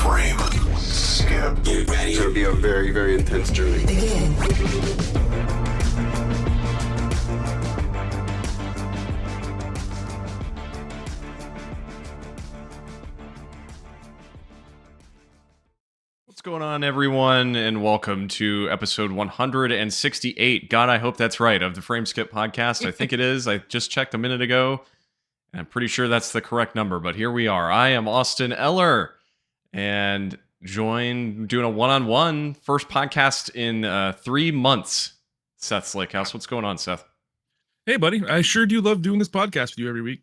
Frame. Skip. Get ready. It's going to be a very, very intense journey. Begin. What's going on, everyone, and welcome to episode 168. God, I hope that's right, of the Frame Skip podcast. I think it is. I just checked a minute ago, and I'm pretty sure that's the correct number, but here we are. I am Andie Eller, and doing a one-on-one first podcast in 3 months. Seth Slakehouse. What's going on, Seth? Hey, buddy. I sure do love doing this podcast with you every week.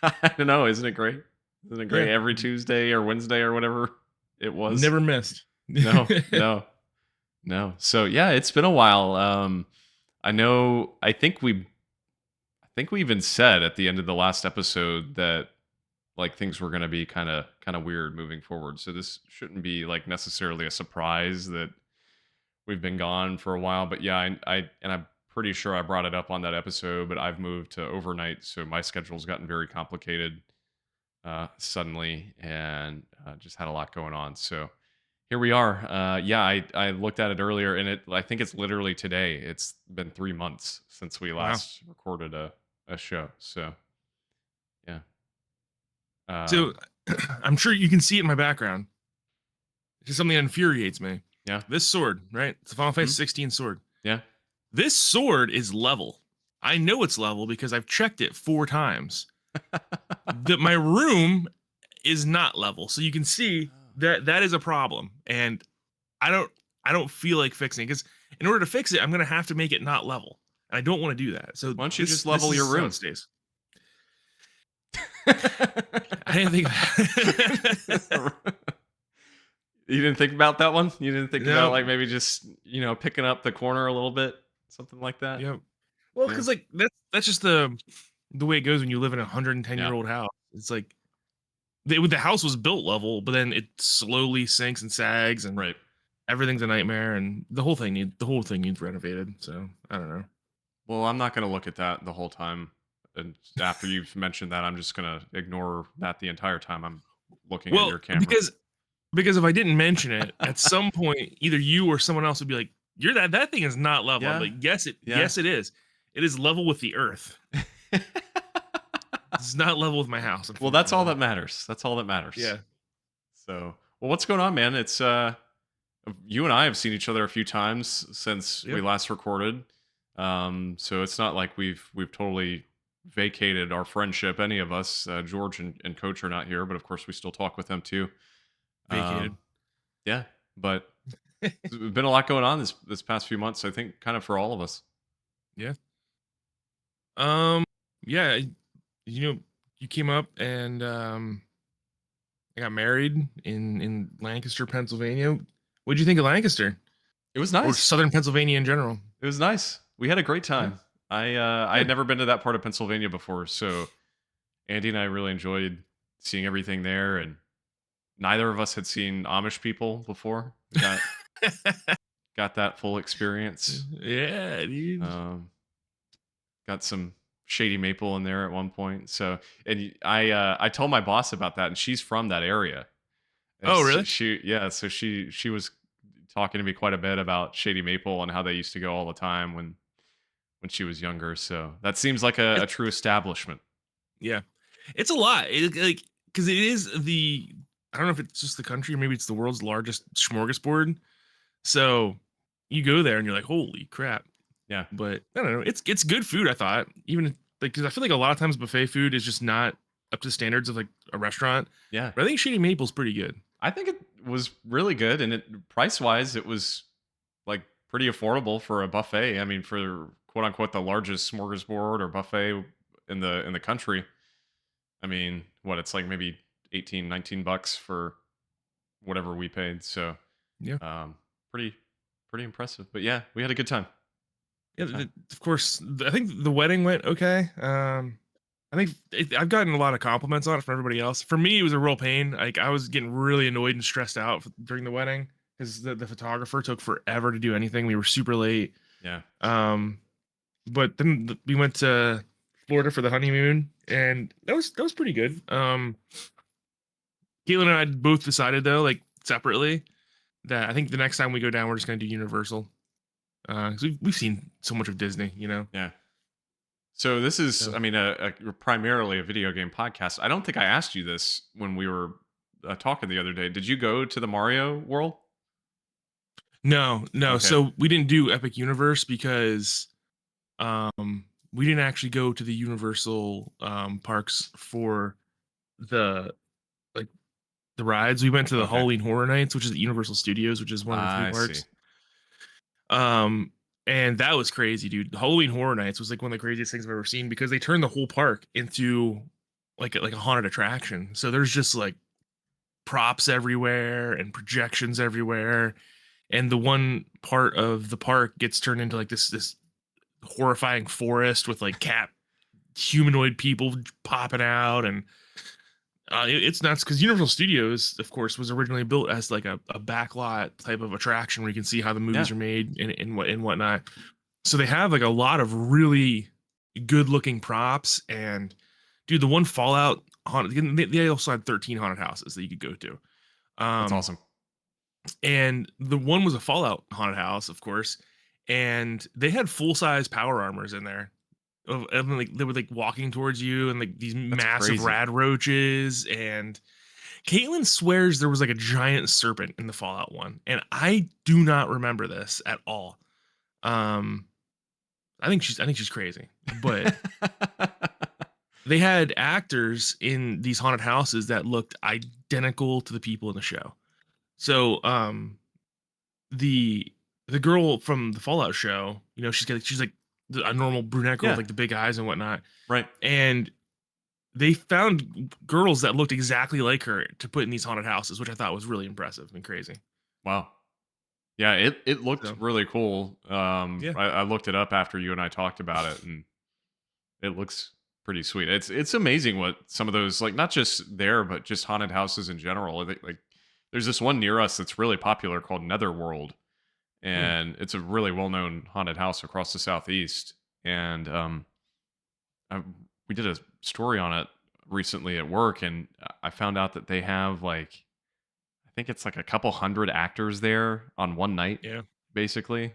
I don't know. Isn't it great? Isn't it great Yeah. every Tuesday or Wednesday or whatever it was? Never missed. No. So yeah, it's been a while. I think we even said at the end of the last episode that like things were going to be kind of weird moving forward. So this shouldn't be like necessarily a surprise that we've been gone for a while. But yeah, I'm pretty sure I brought it up on that episode. But I've moved to overnight, so my schedule's gotten very complicated suddenly, and just had a lot going on. So here we are. I looked at it earlier, and I think it's literally today. It's been 3 months since we last recorded a show. So yeah. So I'm sure you can see it in my background. It's just something that infuriates me. Yeah. This sword, right? It's a Final Fantasy 16 sword. Yeah. This sword is level. I know it's level because I've checked it 4 times. My room is not level, so you can see that is a problem, and I don't feel like fixing it, because in order to fix it, I'm gonna have to make it not level, and I don't want to do that. So Why don't you just level your room? Stays. I didn't think. You didn't think about that one? You didn't think No. about like maybe just picking up the corner a little bit, something like that? Yeah. Well, because like that's just the way it goes when you live in a 110-year-old house. It's like the house was built level, but then it slowly sinks and sags, and Right. everything's a nightmare, and the whole thing needs renovated. So I don't know. Well, I'm not going to look at that the whole time. And after you've mentioned that, I'm just going to ignore that the entire time I'm looking at your camera. Because if I didn't mention it, at some point, either you or someone else would be like, "You're that thing is not level." Yeah. I'm like, yes, it is. It is level with the earth. It's not level with my house. Well, that's all that matters. That's all that matters. Yeah. So, well, what's going on, man? It's you and I have seen each other a few times since we last recorded. So it's not like we've totally vacated our friendship, any of us. George and Coach are not here, but of course we still talk with them too. Vacated. Yeah, but there's been a lot going on this past few months, I think, kind of for all of us. Yeah. Yeah. You came up, and I got married in Lancaster, Pennsylvania. What'd you think of Lancaster? It was Or nice. Southern Pennsylvania in general? It was nice. We had a great time. I had never been to that part of Pennsylvania before, so Andie and I really enjoyed seeing everything there, and neither of us had seen Amish people before. We got that full experience. Yeah, dude. Got some Shady Maple in there at one point. So, and I told my boss about that, and she's from that area. And Oh, really? So she was talking to me quite a bit about Shady Maple and how they used to go all the time when she was younger. So that seems like a true establishment. Yeah, it's a lot. Because it is I don't know if it's just the country, or maybe it's the world's largest smorgasbord. So you go there and you're like, holy crap. Yeah. But I don't know. It's good food, I thought. Even because I feel like a lot of times buffet food is just not up to the standards of like a restaurant. Yeah. But I think Shady Maple's pretty good. I think it was really good, and price wise, it was like pretty affordable for a buffet. I mean, for quote unquote the largest smorgasbord or buffet in the country. I mean, it's like maybe $18-19 for whatever we paid. So Yeah. Pretty impressive. But yeah, we had a good time. Yeah, of course. I think the wedding went okay. I think I've gotten a lot of compliments on it from everybody else. For me, it was a real pain. Like I was getting really annoyed and stressed out during the wedding because the photographer took forever to do anything. We were super late. Yeah. But then we went to Florida for the honeymoon, and that was pretty good. Caitlin and I both decided though, like separately, that I think the next time we go down, we're just gonna do Universal. 'Cause we've seen so much of Disney, you know. Yeah. So this is, So I mean, primarily a video game podcast. I don't think I asked you this when we were talking the other day. Did you go to the Mario World? no, no. Okay. So we didn't do Epic Universe because we didn't actually go to the Universal parks for the like the rides. We went to the Okay. Halloween Horror Nights, which is at Universal Studios, which is one of the theme I see. parks. And that was crazy, dude. The Halloween Horror Nights was like one of the craziest things I've ever seen because they turned the whole park into like a haunted attraction. So there's just like props everywhere and projections everywhere. And the one part of the park gets turned into like this horrifying forest with like cat humanoid people popping out, and it's nuts because Universal Studios, of course, was originally built as like a backlot type of attraction where you can see how the movies Yeah. are made and whatnot. So they have like a lot of really good looking props. And dude, the one Fallout haunted, they also had 13 haunted houses that you could go to. That's Um, awesome. and the one was a Fallout haunted house, of course, and they had full size power armors in there. Of like they were like walking towards you, and like these That's massive crazy. rad roaches. And Caitlin swears there was like a giant serpent in the Fallout one, and I do not remember this at all. Um, I think she's crazy, but they had actors in these haunted houses that looked identical to the people in the show. So, the the girl from the Fallout show, you know, she's like a normal brunette girl with Yeah. like the big eyes and whatnot, Right. and they found girls that looked exactly like her to put in these haunted houses, which I thought was really impressive and crazy. Wow. Yeah, it looked So really cool. yeah, I looked it up after you and I talked about it, and it looks pretty sweet. It's amazing what some of those, like, not just there, but just haunted houses in general. Like, there's this one near us that's really popular called Netherworld, mm, and it's a really well known haunted house across the southeast. And I, we did a story on it recently at work, and I found out that they have, like, I think it's like a couple hundred actors there on one night, yeah, basically.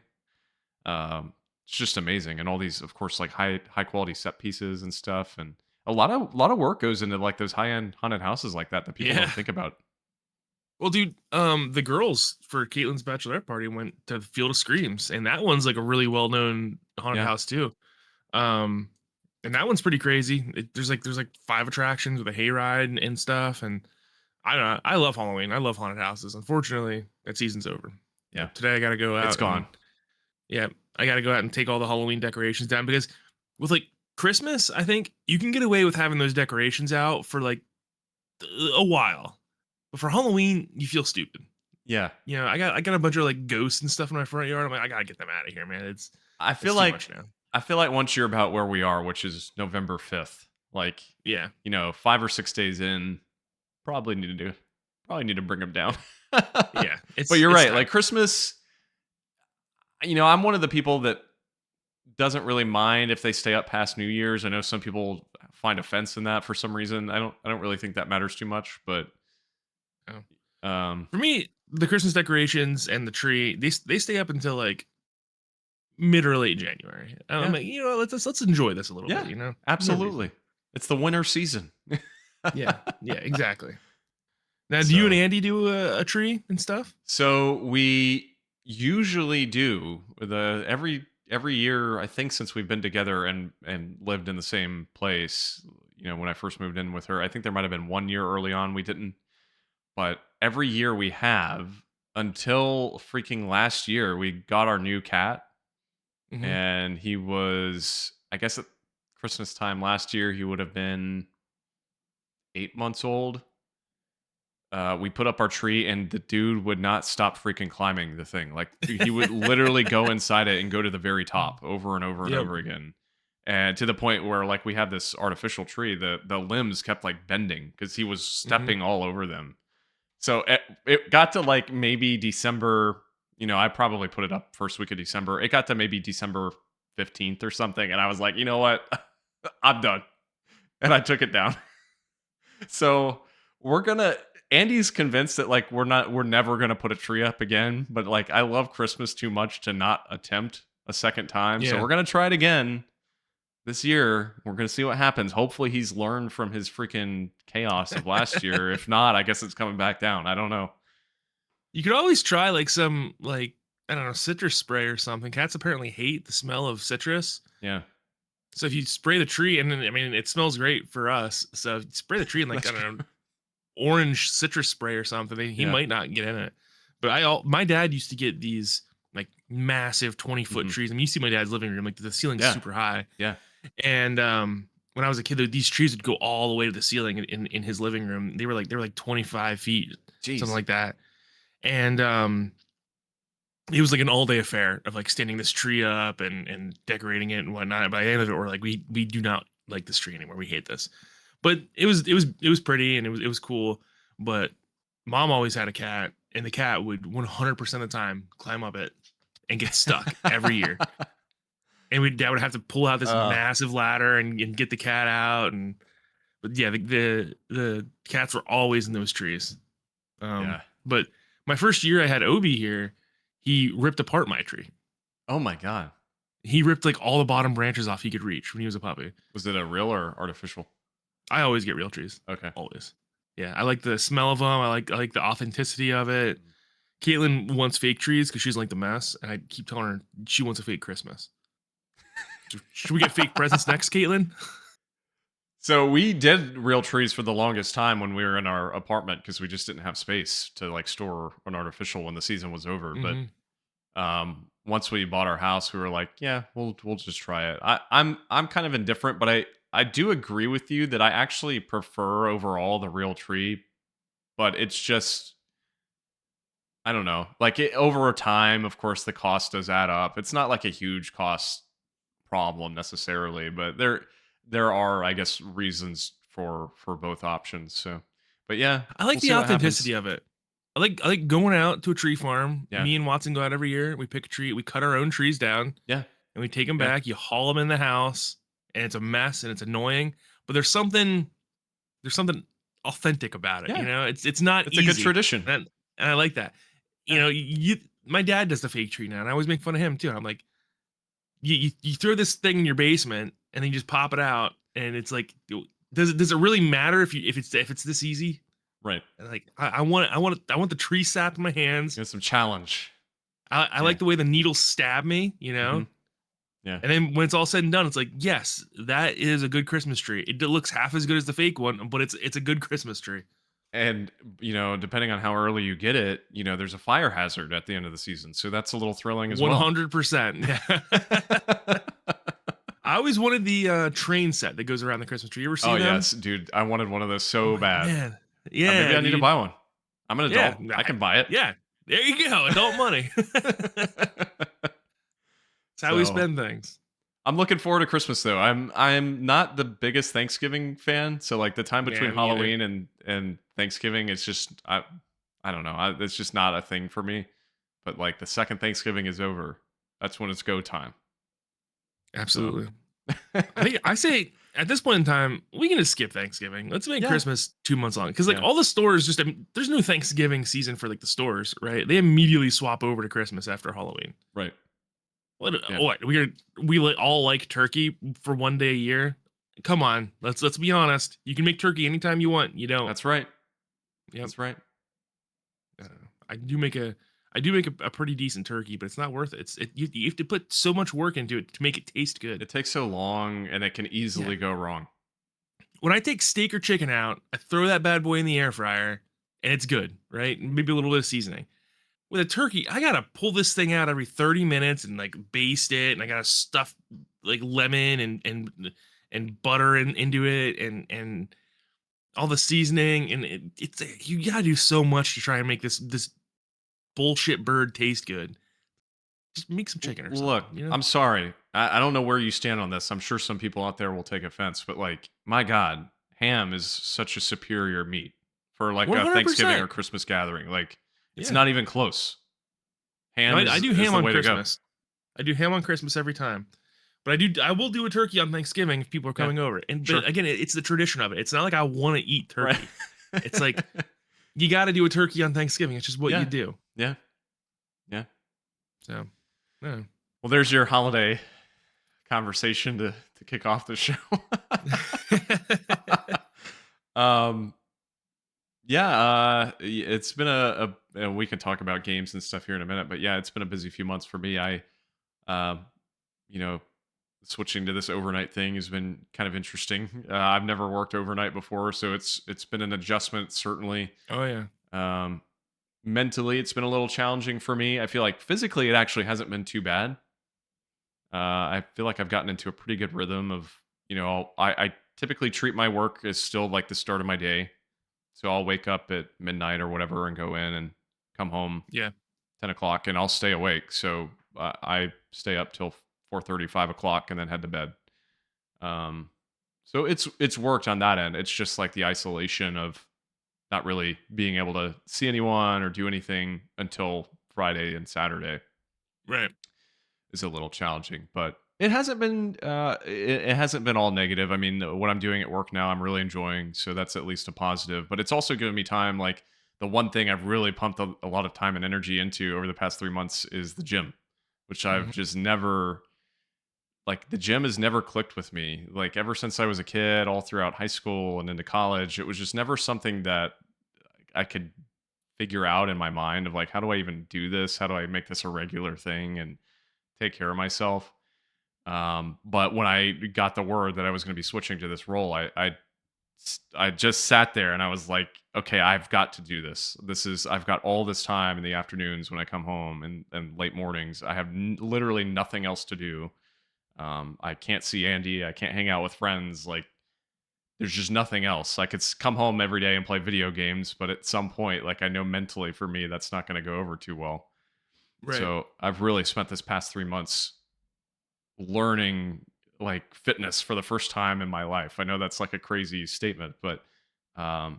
It's just amazing, and all these, of course, like high quality set pieces and stuff, and a lot of work goes into like those high end haunted houses like that people yeah. don't think about. Well, dude, the girls for Caitlin's bachelorette party went to Field of Screams, and that one's like a really well known haunted Yeah, house too. Um, and that one's pretty crazy. There's like 5 attractions with a hayride and stuff. And I don't know. I love Halloween. I love haunted houses. Unfortunately, that season's over. You know, yeah, today I got to go it's out and gone. yeah, I got to go out and take all the Halloween decorations down because with like Christmas, I think you can get away with having those decorations out for like a while, but for Halloween, you feel stupid. Yeah, You know, I got a bunch of like ghosts and stuff in my front yard. I'm like, I gotta get them out of here, man. I feel It's too like much now. I feel like once you're about where we are, which is November 5th, like, Yeah, 5 or 6 days in, probably need to bring them down. yeah. But you're It's right, time. like Christmas. I'm one of the people that doesn't really mind if they stay up past New Year's. I know some people find offense in that for some reason. I don't really think that matters too much, but Oh. um For me, the Christmas decorations and the tree, they stay up until like mid or late January. I'm yeah. like, let's enjoy this a little Yeah. bit. No reason. Absolutely. It's the winter season. Yeah, yeah, exactly. Now, do you and So Andy do a tree and stuff? so we usually do every year, I think, since we've been together and lived in the same place. When I first moved in with her, I think there might have been 1 year early on we didn't. But every year we have, until freaking last year, we got our new cat, Hmm. and he was, I guess, at Christmas time last year, he would have been 8 months old. We put up our tree, and the dude would not stop freaking climbing the thing. Like, he would literally go inside it and go to the very top over and over and Yep. over again. And to the point where, like, we have this artificial tree, the limbs kept like bending because he was Hmm. stepping all over them. So it got to like maybe December. I probably put it up first week of December. It got to maybe December 15th or something. And I was like, you know what? I'm done. And I took it down. So we're going to, Andy's convinced that like we're never gonna put a tree up again. But like I love Christmas too much to not attempt a second time. So Yeah. we're gonna try it again this year. We're gonna see what happens. Hopefully he's learned from his freaking chaos of last year. If not, I guess it's coming back down. I don't know. You could always try like some like I don't know citrus spray or something. Cats apparently hate the smell of citrus. Yeah. So if you spray the tree, and then I mean it smells great for us. So if you spray the tree in like I don't know orange citrus spray or something, he Yeah. might not get in it. But my dad used to get these like massive 20-foot trees. I mean, you see my dad's living room, like the ceiling's super high. Yeah. And when I was a kid, these trees would go all the way to the ceiling in his living room. They were like 25 feet, Jeez. something like that. And it was like an all-day affair of like standing this tree up and decorating it and whatnot. By the end of it, we're like, we do not like this tree anymore. We hate this. But it was pretty and it was cool. But mom always had a cat, and the cat would 100% of the time climb up it and get stuck every year. And dad would have to pull out this massive ladder and get the cat out. But yeah, the cats were always in those trees. But my first year I had Obi here, he ripped apart my tree. Oh my God. He ripped like all the bottom branches off he could reach when he was a puppy. Was it a real or artificial? I always get real trees. Okay. Always. Yeah. I like the smell of them. I like the authenticity of it. Caitlin wants fake trees because she's like the mess. And I keep telling her she wants a fake Christmas. Should we get fake presents next, Caitlin? So we did real trees for the longest time when we were in our apartment because we just didn't have space to like store an artificial when the season was over. But once we bought our house, we were like, yeah, we'll just try it. I'm kind of indifferent, but I do agree with you that I actually prefer overall the real tree, but it's just I don't know. Like over time, of course, the cost does add up. It's not like a huge cost problem necessarily, but there are, I guess, reasons for both options. So, but yeah, I like the authenticity of it. I like going out to a tree farm. Yeah. Me and Watson go out every year. We pick a tree. We cut our own trees down. Yeah. And we take them back. You haul them in the house, and it's a mess and it's annoying. But there's something authentic about it. Yeah. You know, it's not. It's easy. a good tradition, and I like that. You know, my dad does the fake tree now, and I always make fun of him too. I'm like, you throw this thing in your basement, and then you just pop it out, and it's like, does it really matter if it's this easy? right? And like, I want the tree sap in my hands. Get some challenge. I like the way the needles stab me, you know? Mm-hmm. Yeah. And then when it's all said and done, it's like, yes, that is a good Christmas tree. It looks half as good as the fake one, but it's a good Christmas tree. And, you know, depending on how early you get it, you know, there's a fire hazard at the end of the season. So that's a little thrilling as well. 100%. Yeah. I always wanted the train set that goes around the Christmas tree. You ever see them? Yes, dude. I wanted one of those so bad. Man. Yeah. Maybe I need to buy one. I'm an adult. Yeah, I can buy it. Yeah. There you go. Adult money. That's how we spend things. I'm looking forward to Christmas though. I'm not the biggest Thanksgiving fan, so like the time between Halloween and Thanksgiving, it's just I don't know. It's just not a thing for me. But like the second Thanksgiving is over, that's when it's go time. Absolutely. I say at this point in time, we can just skip Thanksgiving. Let's make Christmas 2 months long. Because like all the stores just there's no Thanksgiving season for like the stores, right? They immediately swap over to Christmas after Halloween. Right. What we all like turkey for one day a year? Come on, let's be honest. You can make turkey anytime you want. You don't. That's right. Yep. That's right. I do make a pretty decent turkey, but it's not worth it. You have to put so much work into it to make it taste good. It takes so long, and it can easily go wrong. When I take steak or chicken out, I throw that bad boy in the air fryer, and it's good, right? Maybe a little bit of seasoning. With a turkey, I gotta pull this thing out every 30 minutes and like baste it, and I gotta stuff like lemon and butter into it and all the seasoning, and it's you gotta do so much to try and make this bullshit bird taste good. Just make some chicken or something. Look, you know? I'm sorry. I don't know where you stand on this. I'm sure some people out there will take offense, but like, my God, ham is such a superior meat for like 100%. a Thanksgiving or Christmas gathering. Like, it's not even close. Ham. No, I do ham on Christmas. I do ham on Christmas every time, but I will do a turkey on Thanksgiving if people are coming over. And but again, it's the tradition of it. It's not like I want to eat turkey. It's like you got to do a turkey on Thanksgiving. It's just what Yeah. you do. Yeah. So, yeah. Well, there's your holiday conversation to kick off the show. um, it's been and we can talk about games and stuff here in a minute, but yeah, it's been a busy few months for me. Um, you know, switching to this overnight thing has been kind of interesting. I've never worked overnight before, so it's been an adjustment, certainly. Oh yeah. Mentally, it's been a little challenging for me. I feel like physically, it actually hasn't been too bad. I feel like I've gotten into a pretty good rhythm of, I typically treat my work as still like the start of my day. So I'll wake up at midnight or whatever and go in and come home Yeah. 10 o'clock and I'll stay awake. So I stay up till 4:30, 5 o'clock and then head to bed. So it's worked on that end. It's just like the isolation of not really being able to see anyone or do anything until Friday and Saturday Right. is a little challenging, but it hasn't been it hasn't been all negative. I mean, what I'm doing at work now, I'm really enjoying, so that's at least a positive. But it's also given me time. Like the one thing I've really pumped a lot of time and energy into over the past 3 months is the gym, which I've just never like. The gym has never clicked with me. Like ever since I was a kid, all throughout high school and into college, it was just never something that I could figure out in my mind of like, how do I even do this? How do I make this a regular thing and take care of myself? But when I got the word that I was going to be switching to this role, I just sat there and I was like, okay, I've got to do this. I've got all this time in the afternoons when I come home and late mornings. I have literally nothing else to do. I can't see Andie. I can't hang out with friends. Like there's just nothing else. I could come home every day and play video games, but at some point, like I know mentally for me, that's not going to go over too well. Right. So I've really spent this past 3 months learning like fitness for the first time in my life. I know that's like a crazy statement, but I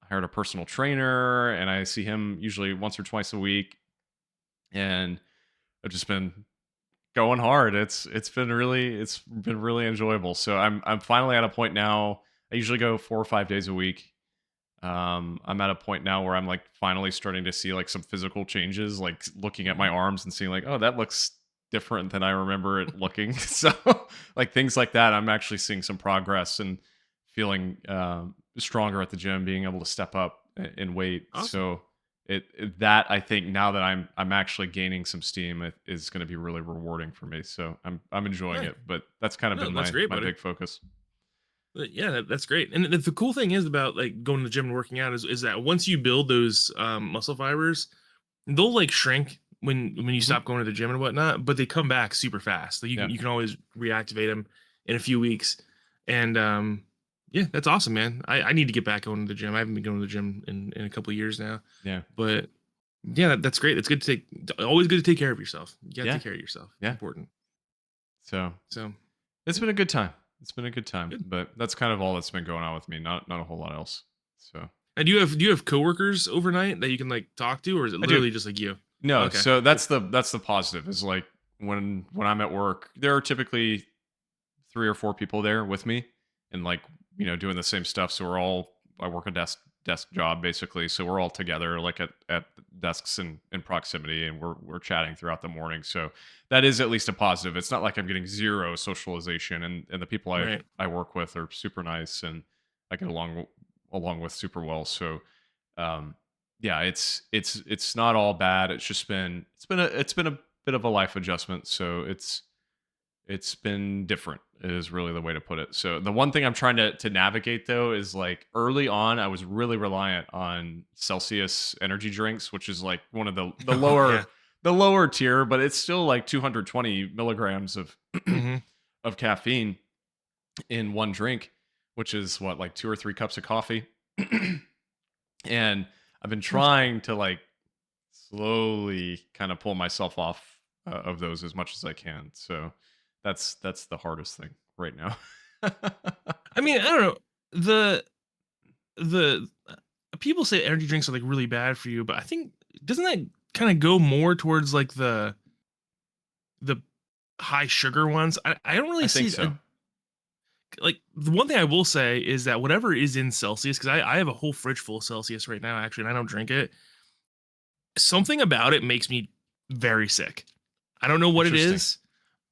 hired a personal trainer and I see him usually once or twice a week. And I've just been going hard. It's been really enjoyable. So I'm finally at a point now. I usually go 4 or 5 days a week. I'm at a point now where I'm like finally starting to see like some physical changes, like looking at my arms and seeing like, oh, that looks different than I remember it looking. So like things like that, I'm actually seeing some progress and feeling stronger at the gym, being able to step up in weight. Awesome. So that I think now that I'm actually gaining some steam, it is going to be really rewarding for me. So I'm enjoying Yeah. it, but that's kind of No, been that's my great, buddy. big focus. But yeah, that's great. And the cool thing is about like going to the gym and working out is that once you build those muscle fibers, they'll like shrink when you stop going to the gym and whatnot, but they come back super fast. Like Yeah. you can always reactivate them in a few weeks. And yeah, that's awesome, man. I need to get back going to the gym. I haven't been going to the gym in a couple of years now. Yeah. But yeah, that's great. It's good to always good to take care of yourself. You gotta Yeah. take care of yourself. It's Yeah. important. So So it's been a good time. It's been a good time, Good. but that's kind of all that's been going on with me. Not a whole lot else. So and do you have coworkers overnight that you can like talk to, or is it do. literally just like you? no, Okay. so that's the positive is like when I'm at work, there are typically 3 or 4 people there with me and like, doing the same stuff. So I work a desk job basically. So we're all together like at desks in proximity and we're chatting throughout the morning. So that is at least a positive. It's not like I'm getting zero socialization and the people Right. I work with are super nice and I get along with super well. So yeah, it's not all bad. It's just been a bit of a life adjustment. So it's been different is really the way to put it. So the one thing I'm trying to navigate though is like early on I was really reliant on Celsius energy drinks, which is like one of the lower Yeah. the lower tier, but it's still like 220 milligrams of Mhm. of caffeine in one drink, which is what, like 2 or 3 cups of coffee. And I've been trying to like slowly kind of pull myself off of those as much as I can. So that's the hardest thing right now. I mean, I don't know. The people say energy drinks are like really bad for you, but I think doesn't that kind of go more towards like the high sugar ones? I don't really I see think so. like the one thing I will say is that whatever is in Celsius, because I have a whole fridge full of Celsius right now, actually, and I don't drink it. Something about it makes me very sick. I don't know what it Interesting. is,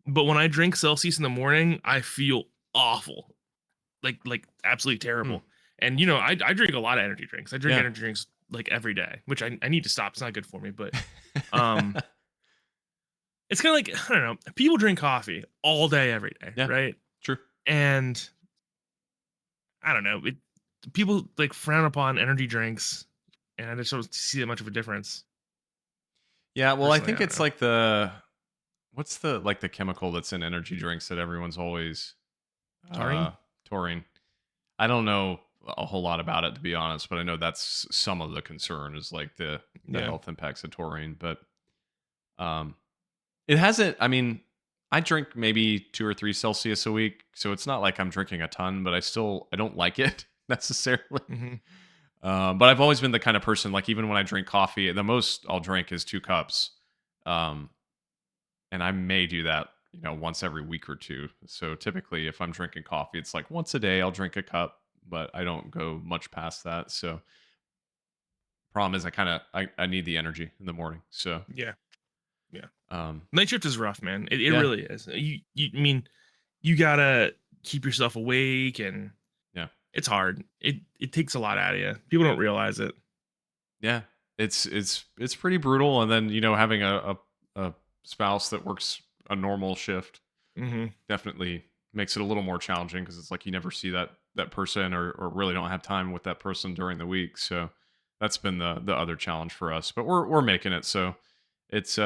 but when I drink Celsius in the morning, I feel awful, like absolutely terrible. And I drink a lot of energy drinks. I drink Yeah. energy drinks like every day, which I need to stop. It's not good for me, but um, it's kind of like, I don't know. People drink coffee all day, every day, Yeah. right? True. And I don't know. People like frown upon energy drinks, and I just don't see that much of a difference. Yeah, well, I Personally, think I don't it's know. like what's the chemical that's in energy drinks that everyone's always Taurine? taurine. I don't know a whole lot about it, to be honest, but I know that's some of the concern is like the Yeah. health impacts of taurine. But um, it hasn't. I mean, I drink maybe 2 or 3 Celsius a week, so it's not like I'm drinking a ton, but I don't like it necessarily. Hmm. But I've always been the kind of person, like, even when I drink coffee, the most I'll drink is 2 cups. Um, and I may do that, once every week or two. So typically, if I'm drinking coffee, it's like once a day I'll drink a cup, but I don't go much past that. So problem is, I need the energy in the morning. So Yeah. Yeah. um, Night shift is rough, man. It yeah, really is. I mean, you gotta keep yourself awake, and yeah, it's hard. It takes a lot out of you. People don't realize it. yeah. It's pretty brutal. And then having a spouse that works a normal shift Hmm. definitely makes it a little more challenging because it's like you never see that person or really don't have time with that person during the week. So that's been the other challenge for us. But we're making it. So it's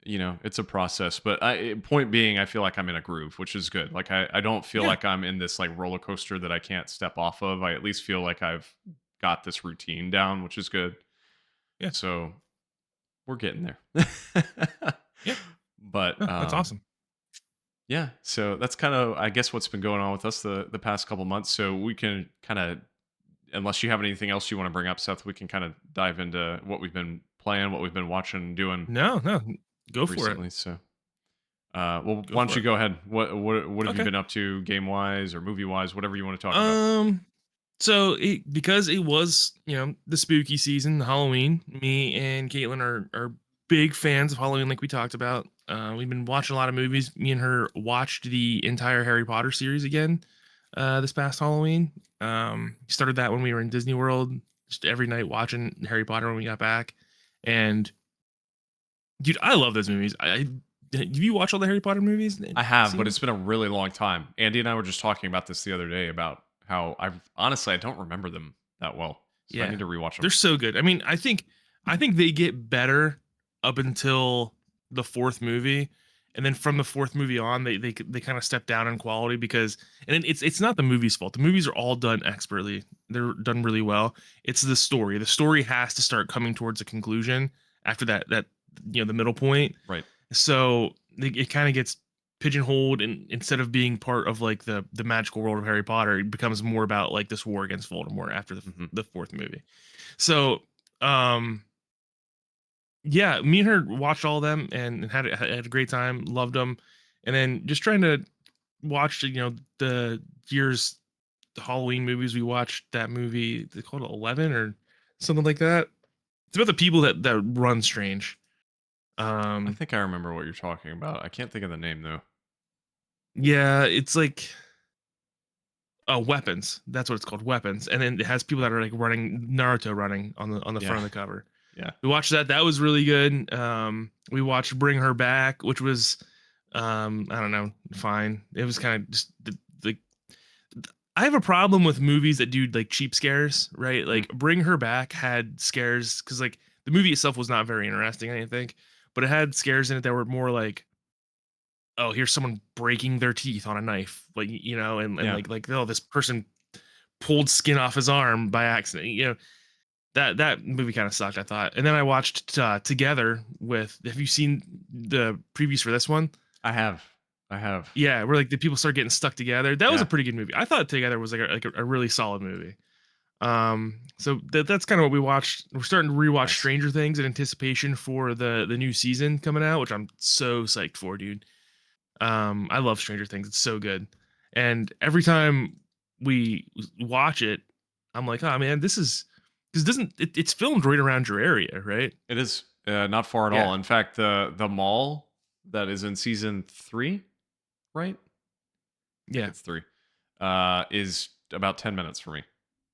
it's a process. But point being, I feel like I'm in a groove, which is good. Like I don't feel Yeah. like I'm in this like roller coaster that I can't step off of. I at least feel like I've got this routine down, which is good. Yeah. So we're getting there. Yeah. But That's awesome. yeah, so that's kind of, I guess, what's been going on with us the past couple months. So we can kind of, unless you have anything else you want to bring up, Seth, we can kind of dive into what we've been playing, what we've been watching and doing No, no, go for it. recently. So, well, Go why don't for you it. go ahead? What have you Okay. been up to, game wise or movie wise, whatever you want to talk about? Um. So because it was the spooky season, Halloween. Me and Caitlin are big fans of Halloween, like we talked about. We've been watching a lot of movies. Me and her watched the entire Harry Potter series again this past Halloween. Started that when we were in Disney World, just every night watching Harry Potter when we got back. And dude, I love those movies. Have you watched all the Harry Potter movies? I have, but Seen? it's been a really long time. Andy and I were just talking about this the other day about how I don't remember them that well, so I Yeah, need to rewatch they're them. so good. I mean, I think they get better up until the fourth movie, and then from the fourth movie on, they kind of step down in quality because, and it's not the movie's fault. The movies are all done expertly. They're done really well. It's the story. The story has to start coming towards a conclusion after that the middle point. Right. So it kind of gets pigeonholed, and instead of being part of like the magical world of Harry Potter, it becomes more about like this war against Voldemort after Hmm. the fourth movie. So um yeah, me and her watched all of them and had a great time, loved them, and then just trying to watch the year's Halloween movies. We watched that movie, they called it 11 or something like that. It's about the people that run Strange. I Um think I remember what you're talking about. I can't think of the name though. yeah, it's like weapons. That's what it's called, weapons. And then it has people that are like running Naruto running on the Yeah. front of the cover. Yeah. We watched that. That was really good. We watched Bring Her Back, which was I don't know, fine. It was kind of just the I have a problem with movies that do like cheap scares, right? Mm. Like Bring Her Back had scares because like the movie itself was not very interesting, I didn't think, but it had scares in it that were more like, oh, here's someone breaking their teeth on a knife, like and Yeah. like oh, this person pulled skin off his arm by accident. That movie kind of sucked, I thought. And then I watched Together with. Have you seen the previews for this one? I have. I have. Yeah, where like the people start getting stuck together. That was a Yeah. pretty good movie. I thought Together was like a really solid movie. So that's kind of what we watched. We're starting to rewatch Nice. Stranger Things in anticipation for the new season coming out, which I'm so psyched for, dude. I love Stranger Things. It's so good. And every time we watch it, I'm like, oh man, this is because it's filmed right around your area, right? It is not far at Yeah. all. In fact, the mall that is in season 3, right? I think Yeah. it's 3. Is about 10 minutes for me.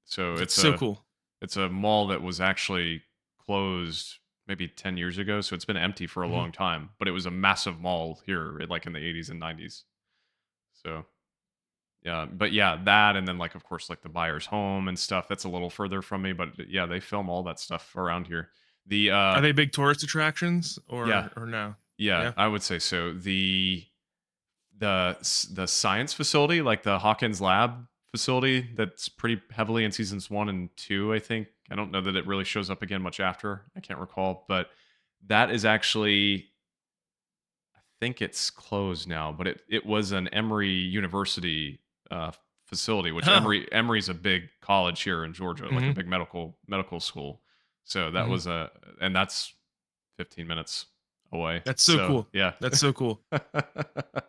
So It's so cool. it's a mall that was actually closed maybe 10 years ago, so it's been empty for a Mhm. long time, but it was a massive mall here like in the 80s and 90s. So, yeah, but yeah, that and then like of course like the buyer's home and stuff, that's a little further from me, but yeah, they film all that stuff around here. The Are they big tourist attractions yeah, or no? yeah, Yeah. I would say so. The science facility, like the Hawkins lab facility, that's pretty heavily in seasons 1 and 2, I think. I don't know that it really shows up again much after. I can't recall, but that is actually, I think it's closed now, but it was an Emory University facility, which Oh. Emory's a big college here in Georgia, like a Mhm. big medical school. So that Mhm. was and that's 15 minutes away. That's so So cool. yeah. That's so cool.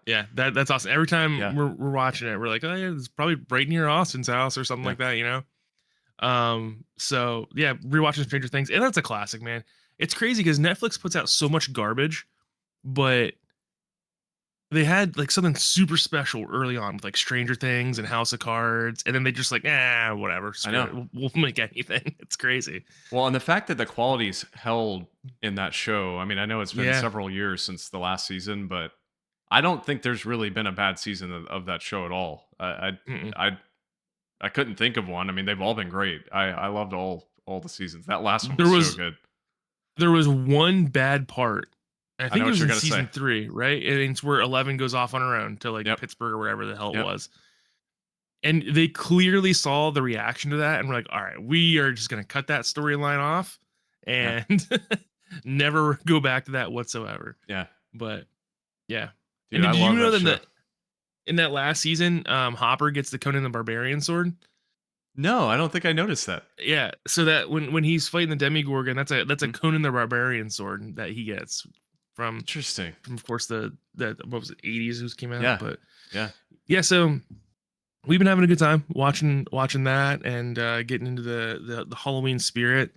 Yeah, that's awesome. Every time Yeah. we're watching it, we're like, oh yeah, it's probably right near Austin's house or something Yeah. like that, you know. So yeah, rewatching Stranger Things, and that's a classic, man. It's crazy because Netflix puts out so much garbage, but they had like something super special early on with like Stranger Things and House of Cards, and then they just like, whatever, I screw know. it, we'll make anything. It's crazy. Well, and the fact that the quality's held in that show, I mean, I know it's been Yeah. several years since the last season, but I don't think there's really been a bad season of that show at all. Mm-mm. I couldn't think of one. I mean, they've all been great. I loved all the seasons. That last one There was so was good. there was one bad part. I I know think it what was you're in gonna say. season 3, right? And it's where 11 goes off on her own to like Yep. Pittsburgh or wherever the hell it Yep. was. And they clearly saw the reaction to that and we're like, all right, we are just going to cut that storyline off Yeah. and never go back to that whatsoever. Yeah. But yeah. Dude, And I did you love know that that show. in that last season, Hopper gets the Conan the Barbarian sword? No, I don't think I noticed that. Yeah. So that when he's fighting the Demigorgon, that's a Mhm. Conan the Barbarian sword that he gets from Interesting. of course the what was it 80s who's came out, Yeah. but Yeah. yeah. So we've been having a good time watching that and getting into the Halloween spirit.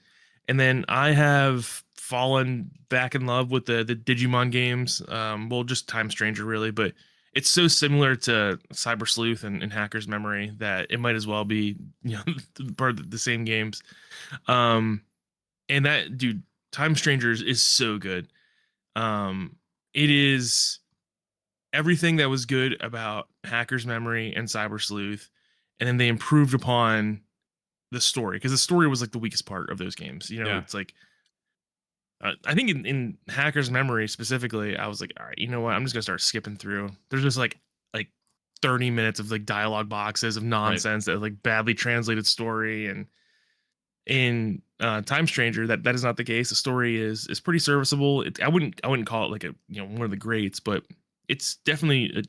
And then I have fallen back in love with the Digimon games. Well, just Time Stranger really, but it's so similar to Cyber Sleuth and Hacker's Memory that it might as well be part of the same games. Um, and that dude, Time Strangers is so good. It is everything that was good about Hacker's Memory and Cyber Sleuth, and then they improved upon the story because the story was like the weakest part of those games. Yeah. It's like I think in Hacker's Memory specifically, I was like, all right, you know what? I'm just gonna start skipping through. There's just like 30 minutes of like dialogue boxes of nonsense that like badly translated story. And in Time Stranger, that is not the case. The story is pretty serviceable. I wouldn't call it like a one of the greats, but it's definitely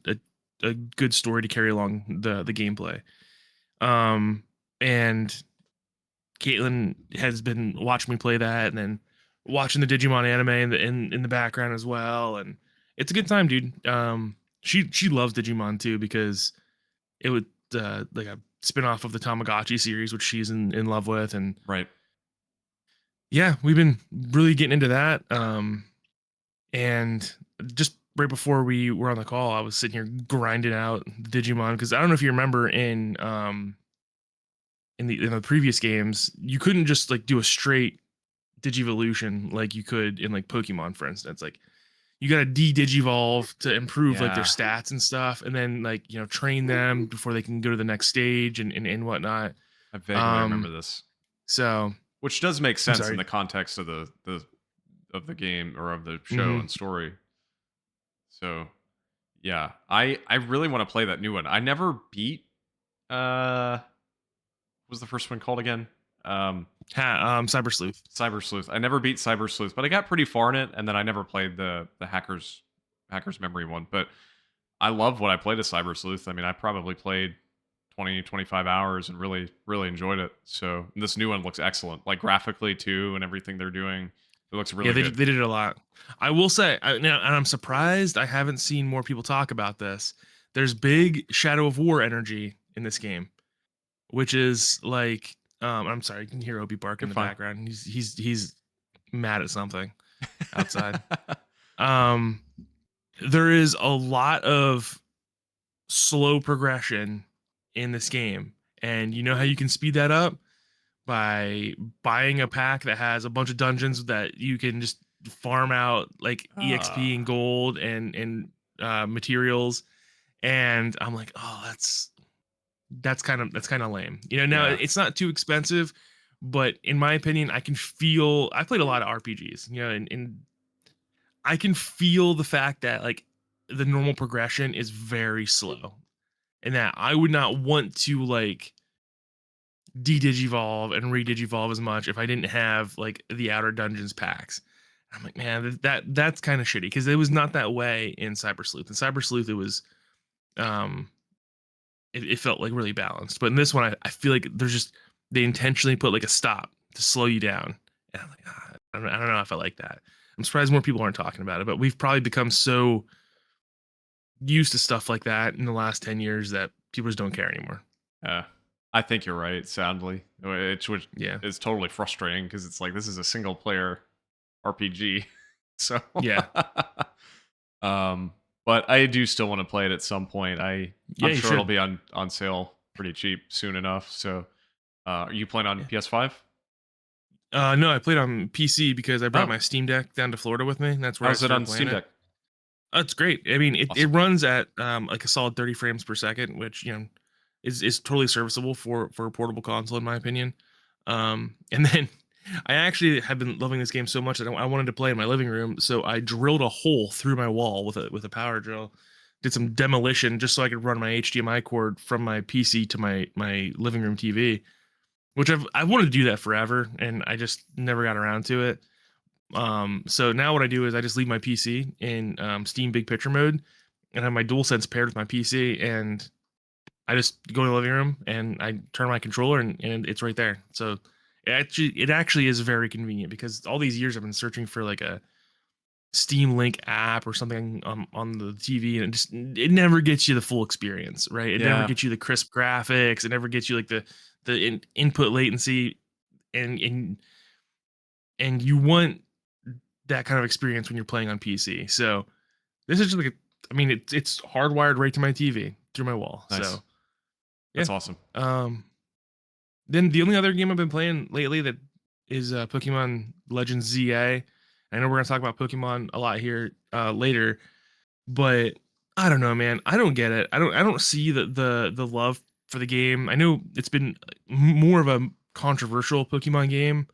a good story to carry along the gameplay. And Caitlin has been watching me play that, and then watching the Digimon anime in the background as well, and it's a good time, dude. She loves Digimon too because it was like a spin-off of the Tamagotchi series, which she's in love with, and Right. yeah, we've been really getting into that. And just right before we were on the call, I was sitting here grinding out Digimon because I don't know if you remember in the previous games, you couldn't just like do a straight Digivolution like you could in like Pokemon, for instance. Like you got to de-digivolve to improve like their Yeah. stats and stuff, and then like train them before they can go to the next stage and whatnot. I vaguely remember Um, this. so Which does make I'm sense in sorry. the context of the game or of the show Mhm. and story. So yeah, I really want to play that new one. I never beat what was the first one called again? Cyber Sleuth. Cyber Sleuth. I never beat Cyber Sleuth, but I got pretty far in it, and then I never played the Hacker's Memory one. But I love what I played of Cyber Sleuth. I mean, I probably played 20, 25 hours and really, really enjoyed it. So this new one looks excellent, like graphically too, and everything they're doing. It looks really Yeah, good. they did it a lot. I will say, now, and I'm surprised I haven't seen more people talk about this. there's big Shadow of War energy in this game, which is like, I'm sorry, you can hear Opie bark in the background. He's mad at something outside. There is a lot of slow progression in this game, and you know how you can speed that up by buying a pack that has a bunch of dungeons that you can just farm out like EXP and gold and materials. And I'm like, oh, that's kind of lame. You know, now it's not too expensive, but in my opinion, I played a lot of RPGs, you know, and I can feel the fact that like the normal progression is very slow, and that I would not want to like de-digivolve and re-digivolve as much if I didn't have like the outer dungeons packs. I'm like, man, that's kind of shitty, because it was not that way in Cyber Sleuth. In Cyber Sleuth, it was it felt like really balanced. But in this one, I feel like they intentionally put like a stop to slow you down. And I'm like, I don't know if I like that. I'm surprised more people aren't talking about it, but we've probably become so used to stuff like that in the last 10 years that people just don't care anymore. I think you're right, sadly. Which is totally frustrating, because it's like, this is a single player RPG. So yeah. But I do still want to play it at some point. I'm sure it'll be on sale pretty cheap soon enough. So are you playing on PS5? No, I played on PC because I brought my Steam Deck down to Florida with me. That's where How's I it on playing Steam Deck? Oh, it's great. I mean, it Awesome. runs at like a solid 30 frames per second, which, you know, is totally serviceable for a portable console, in my opinion. And then I actually have been loving this game so much that I wanted to play in my living room, so I drilled a hole through my wall with a power drill, did some demolition just so I could run my HDMI cord from my PC to my living room TV, which I wanted to do that forever, and I just never got around to it. So now what I do is I just leave my PC in Steam Big Picture mode, and have my DualSense paired with my PC, and I just go in the living room and I turn my controller and it's right there. So it actually is very convenient, because all these years I've been searching for like a Steam Link app or something on the TV, and it never gets you the full experience, right? It never gets you the crisp graphics. It never gets you like the input latency, and you want that kind of experience when you're playing on PC. So this is just like it's hardwired right to my TV through my wall. Nice. So that's awesome. Then the only other game I've been playing lately that is Pokemon Legends ZA. I know we're gonna talk about Pokemon a lot here later, but I don't know, man. I don't get it. I don't see the love for the game. I know it's been more of a controversial Pokemon game.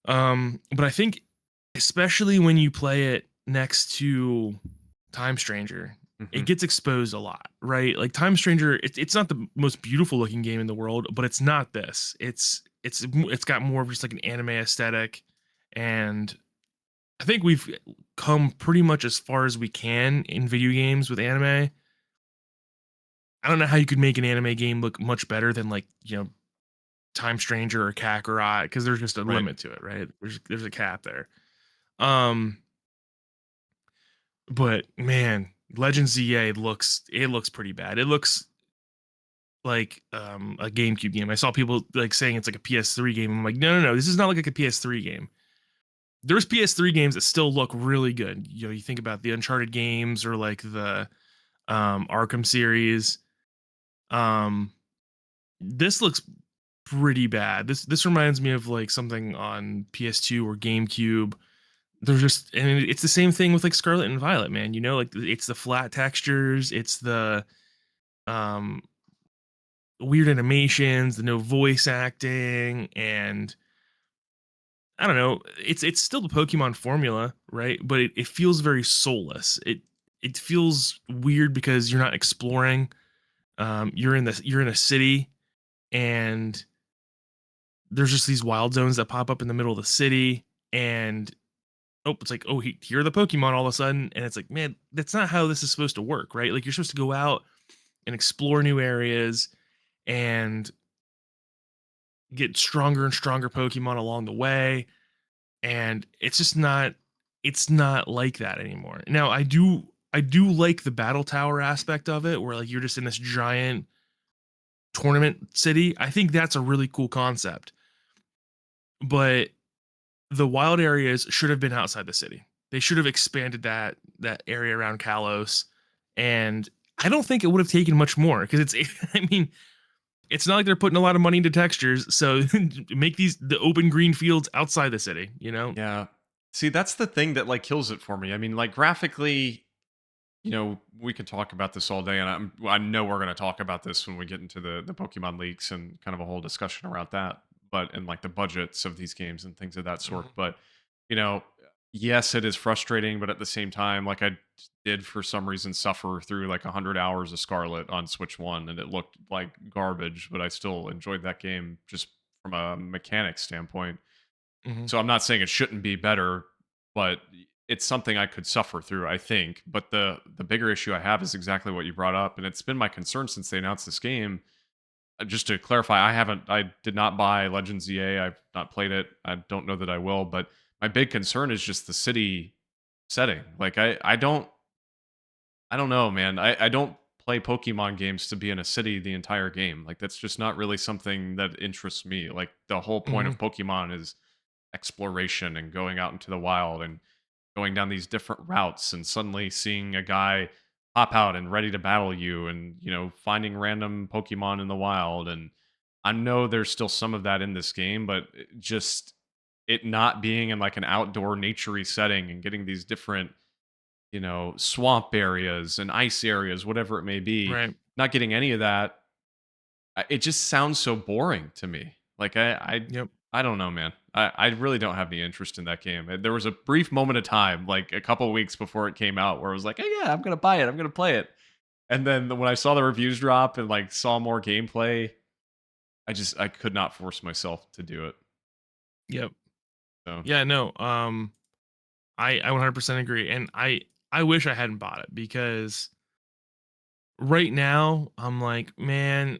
But I think especially when you play it next to Time Stranger, it gets exposed a lot, right? Like Time Stranger, it's not the most beautiful looking game in the world, but it's not this. It's got more of just like an anime aesthetic, and I think we've come pretty much as far as we can in video games with anime. I don't know how you could make an anime game look much better than, like, you know, Time Stranger or Kakarot, because there's just a limit to it, right? There's a cap there. But man, Legend ZA looks pretty bad. It looks like a GameCube game. I saw people like saying it's like a PS3 game. I'm like, no, this is not like a PS3 game. There's PS3 games that still look really good. You know, you think about the Uncharted games or like the Arkham series. This looks pretty bad. This reminds me of like something on PS2 or GameCube. It's the same thing with like Scarlet and Violet, man. You know, like it's the flat textures, it's the weird animations, the no voice acting, and I don't know. It's still the Pokemon formula, right? But it feels very soulless. It feels weird because you're not exploring. You're in a city, and there's just these wild zones that pop up in the middle of the city, and it's like, here are the Pokemon all of a sudden, and it's like, man, that's not how this is supposed to work, right? Like, you're supposed to go out and explore new areas and get stronger and stronger Pokemon along the way, and it's not like that anymore. Now, I do I do like the battle tower aspect of it, where like you're just in this giant tournament city. I think that's a really cool concept. But the wild areas should have been outside the city. They should have expanded that area around Kalos, and I don't think it would have taken much more because it's. I mean, it's not like they're putting a lot of money into textures, so make the open green fields outside the city. You know? Yeah. See, that's the thing that like kills it for me. I mean, like graphically, we could talk about this all day, and I know we're going to talk about this when we get into the Pokemon leaks and kind of a whole discussion around that. But and like the budgets of these games and things of that sort. Mhm. But you know, yes, it is frustrating, but at the same time, like I did for some reason suffer through like 100 hours of Scarlet on Switch One, and it looked like garbage, but I still enjoyed that game just from a mechanics standpoint. Mhm. So I'm not saying it shouldn't be better, but it's something I could suffer through, I think. But the bigger issue I have is exactly what you brought up, and it's been my concern since they announced this game. Just to clarify, I did not buy Legends EA. I've not played it. I don't know that I will, but my big concern is just the city setting. Like I don't know, man. I don't play Pokemon games to be in a city the entire game. Like that's just not really something that interests me. Like the whole point Mhm. of Pokemon is exploration and going out into the wild and going down these different routes and suddenly seeing a guy pop out and ready to battle you and finding random Pokemon in the wild. And I know there's still some of that in this game, but just it not being in like an outdoor naturey setting and getting these different swamp areas and ice areas, whatever it may be, Right. not getting any of that, it just sounds so boring to me. Like Yep. I don't know, man. I really don't have any interest in that game. There was a brief moment of time, like a couple of weeks before it came out, where I was like, "Oh yeah, I'm gonna buy it. I'm gonna play it." And then when I saw the reviews drop and like saw more gameplay, I could not force myself to do it. Yep. So Yeah. No. I 100% agree, and I wish I hadn't bought it because right now I'm like, man,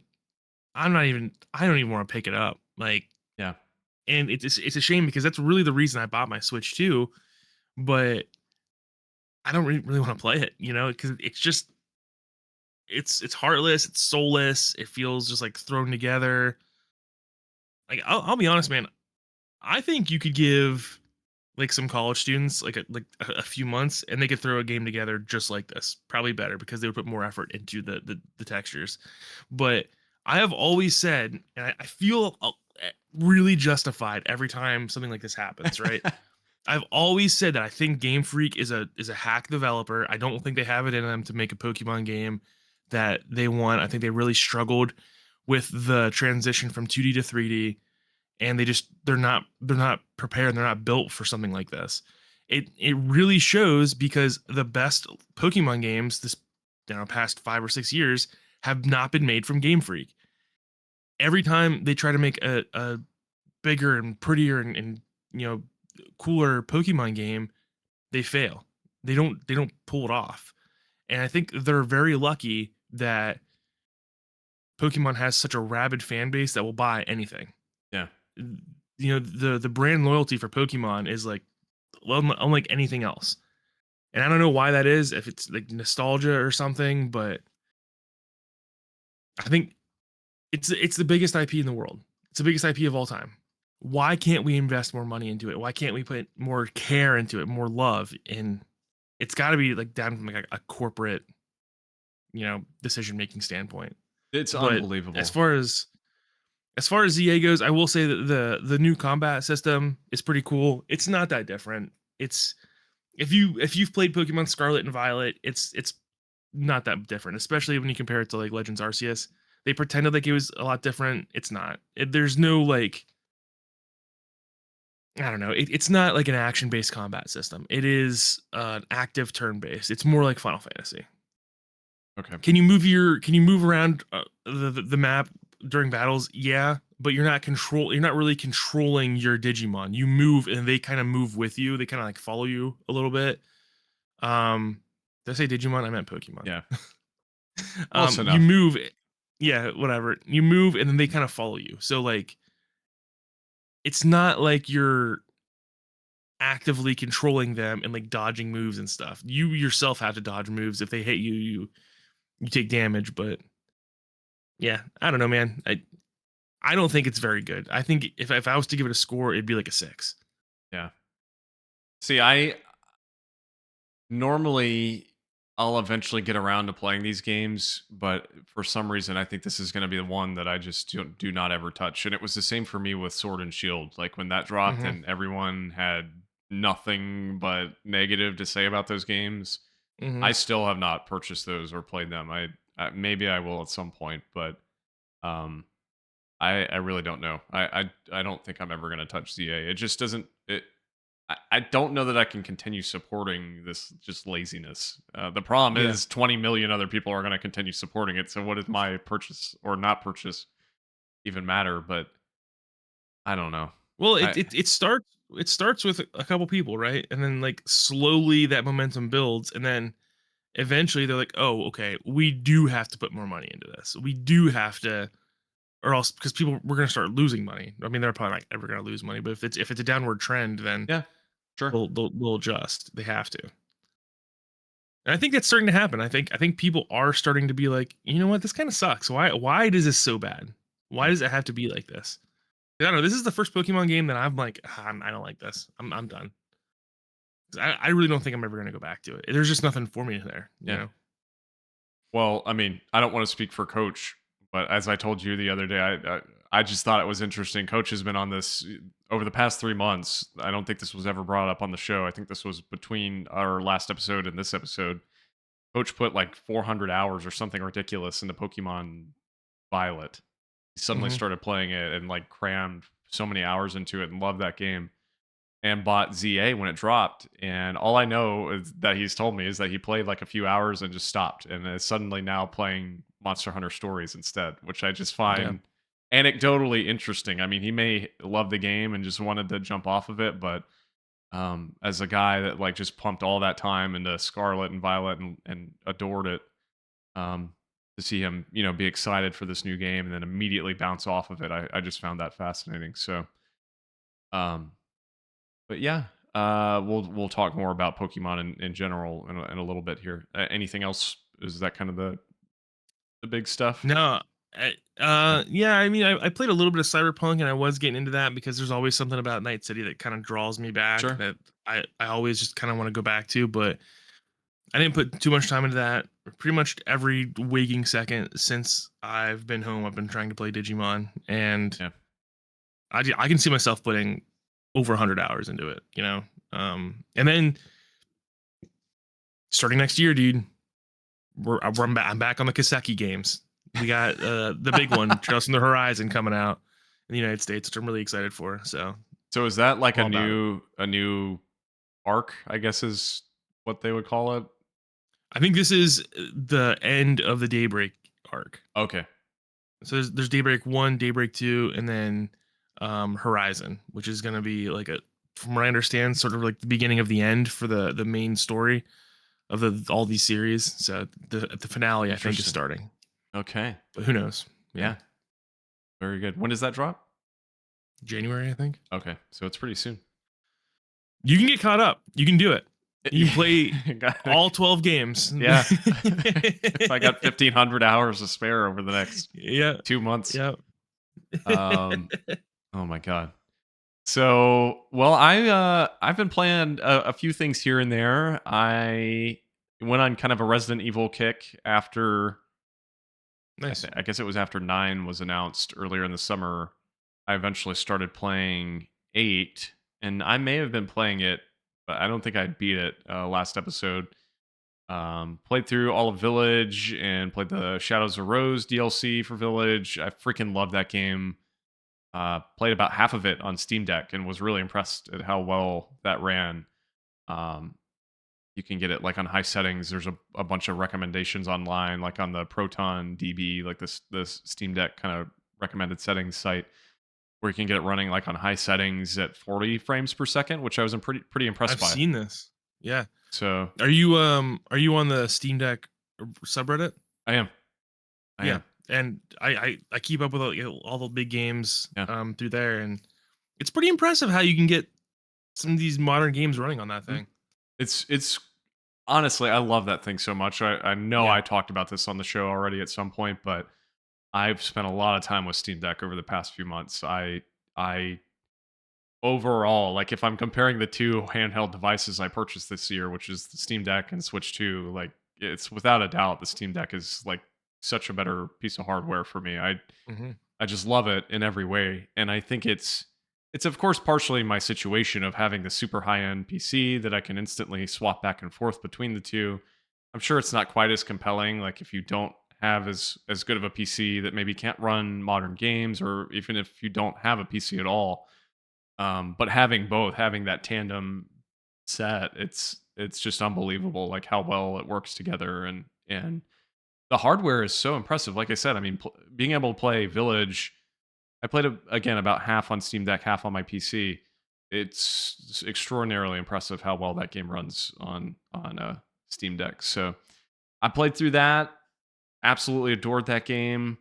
I don't even want to pick it up. Like, yeah, and it's a shame because that's really the reason I bought my Switch too. But I don't really want to play it, because it's just it's heartless, it's soulless, it feels just like thrown together. Like I'll be honest, man. I think you could give like some college students like a few months and they could throw a game together just like this. Probably better because they would put more effort into the textures. But I have always said, and I feel really justified every time something like this happens, right? I've always said that I think Game Freak is a hack developer. I don't think they have it in them to make a Pokemon game that they want. I think they really struggled with the transition from 2D to 3D, and they're not prepared. They're not built for something like this. It really shows because the best Pokemon games this past 5 or 6 years have not been made from Game Freak. Every time they try to make a bigger and prettier and you know cooler Pokemon game, they fail. They don't pull it off. And I think they're very lucky that Pokemon has such a rabid fan base that will buy anything. yeah. The brand loyalty for Pokemon is like unlike anything else. And I don't know why that is, if it's like nostalgia or something, but I think it's the biggest IP in the world. It's the biggest IP of all time. Why can't we invest more money into it? Why can't we put more care into it, more love? And it's got to be like down from like a corporate, decision making standpoint. It's But as unbelievable. far as as far as ZA goes, I will say that the new combat system is pretty cool. It's not that different. It's if you've played Pokemon Scarlet and Violet, it's not that different, especially when you compare it to like Legends Arceus. They pretended like it was a lot different. It's not. There's no like I don't know. It's not like an action based combat system. It is an active turn based. It's more like Final Fantasy. Okay. Can you move around the map during battles? Yeah, but you're not really controlling your Digimon. You move and they kind of move with you. They kind of like follow you a little bit. Did I say Digimon? I meant Pokemon. Yeah. Close You enough. move, yeah, whatever. You move and then they kind of follow you. So like it's not like you're actively controlling them and like dodging moves and stuff. You yourself have to dodge moves. If they hit you, you take damage. But yeah, I don't know, man. I don't think it's very good. I think if I was to give it a score, it'd be like a 6. Yeah. See, I normally I'll eventually get around to playing these games, but for some reason I think this is going to be the one that I just do not ever touch. And it was the same for me with Sword and Shield. Like when that dropped Mm-hmm. and everyone had nothing but negative to say about those games, Mm-hmm. I still have not purchased those or played them. I maybe I will at some point, but um I really don't know. I don't think I'm ever going to touch ZA. It just doesn't it I don't know that I can continue supporting this just laziness. The problem Yeah. is 20 million other people are going to continue supporting it. So what does my purchase or not purchase even matter? But I don't know. Well, I it starts with a couple people, right? And then like slowly that momentum builds, and then eventually they're like, "Oh, okay, we do have to put more money into this. We do have to, or else because people we're gonna start losing money. I mean, they're probably not ever gonna lose money, but if it's a downward trend, then yeah, sure. they'll adjust. They have to. And I think that's starting to happen. I think people are starting to be like, you know what, this kind of sucks. Why is this so bad? Why Yeah. does it have to be like this? I don't know. This is the first Pokemon game that I'm like, I don't like this. I'm done. 'Cause I really don't think I'm ever gonna go back to it. There's just nothing for me there. You Yeah. know. Well, I mean, I don't want to speak for Coach, but as I told you the other day, I just thought it was interesting. Coach has been on this over the past 3 months. I don't think this was ever brought up on the show. I think this was between our last episode and this episode. Coach put like 400 hours or something ridiculous into Pokemon Violet. He suddenly Hmm. started playing it and like crammed so many hours into it and loved that game and bought ZA when it dropped. And all I know is that he's told me is that he played like a few hours and just stopped and is suddenly now playing Monster Hunter Stories instead, which I just Yeah. find anecdotally interesting. I mean, he may love the game and just wanted to jump off of it, but as a guy that like just pumped all that time into Scarlet and Violet and adored it, um, to see him, be excited for this new game and then immediately bounce off of it, I just found that fascinating. So, um, but yeah, we'll talk more about Pokemon in general in a little bit here. Anything else? Is that kind of the big stuff? No. Yeah. Yeah. I mean, I played a little bit of Cyberpunk, and I was getting into that because there's always something about Night City that kind of draws me back Sure. that I always just kind of want to go back to, but I didn't put too much time into that. Pretty much every waking second since I've been home, I've been trying to play Digimon, and Yeah. I can see myself putting over 100 hours into it, and then starting next year, dude, I'm back on the Kaseki games. We got the big one, Trails from the Horizon, coming out in the United States, which I'm really excited for. So So is that like I'm all about it. a new arc? I guess is what they would call it. I think this is the end of the Daybreak arc. Okay. So there's Daybreak 1, Daybreak 2, and then Horizon, which is going to be like from what I understand, sort of like the beginning of the end for the main story of all these series. So the finale, I think, is Interesting. starting, Okay. but who knows? Yeah. Very good. When does that drop? January, I think. Okay. So it's pretty soon. You can get caught up. You can do it. You can play all 12 games. Yeah. If I got 1,500 hours to spare over the next Yeah. 2 months. Yeah. Oh my god. So, well, I've been playing a few things here and there. I went on kind of a Resident Evil kick after Nice. I guess it was after 9 was announced earlier in the summer. I eventually started playing 8, and I may have been playing it, but I don't think I beat it last episode. Played through all of Village and played the Shadows of Rose DLC for Village. I freaking love that game. Played about half of it on Steam Deck and was really impressed at how well that ran. Um, you can get it like on high settings. There's a bunch of recommendations online, like on the Proton DB, like this Steam Deck kind of recommended settings site, where you can get it running like on high settings at 40 frames per second, which I was pretty impressed I've by. seen this. Yeah. So Are you on the Steam Deck subreddit? I am. Yeah. And I keep up with all the big games Yeah. through there, and it's pretty impressive how you can get some of these modern games running on that thing. It's honestly, I love that thing so much. I know Yeah. I talked about this on the show already at some point, but I've spent a lot of time with Steam Deck over the past few months. I overall, like if I'm comparing the two handheld devices I purchased this year, which is the Steam Deck and Switch 2, like it's without a doubt the Steam Deck is like such a better piece of hardware for me. Hmm. I just love it in every way, and I think it's of course partially my situation of having the super high end PC that I can instantly swap back and forth between the two. I'm sure it's not quite as compelling, like if you don't have as good of a PC that maybe can't run modern games, or even if you don't have a PC at all. But having both, having that tandem set, it's just unbelievable, like how well it works together, and the hardware is so impressive. Like I said, I mean, being able to play Village, I played it again about half on Steam Deck, half on my PC. It's extraordinarily impressive how well that game runs on Steam Deck. So I played through that. Absolutely adored that game.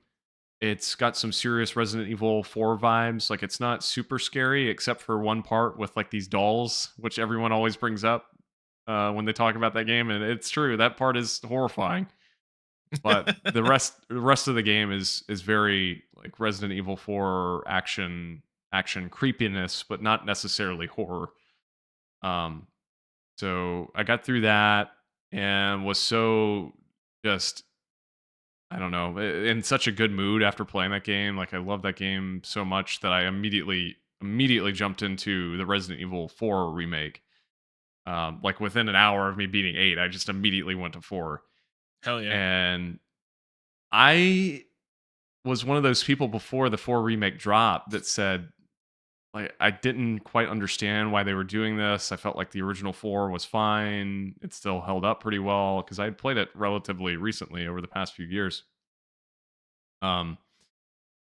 It's got some serious Resident Evil 4 vibes. Like it's not super scary except for one part with like these dolls, which everyone always brings up when they talk about that game, and it's true. That part is horrifying. But the rest of the game is very like Resident Evil 4 action creepiness, but not necessarily horror. Um, so I got through that and was so just I don't know, in such a good mood after playing that game. Like I love that game so much that I immediately jumped into the Resident Evil 4 remake. Like within an hour of me beating 8, I just immediately went to 4. Hell yeah. And I was one of those people before the 4 remake dropped that said like I didn't quite understand why they were doing this. I felt like the original 4 was fine. It still held up pretty well because I had played it relatively recently over the past few years. Um,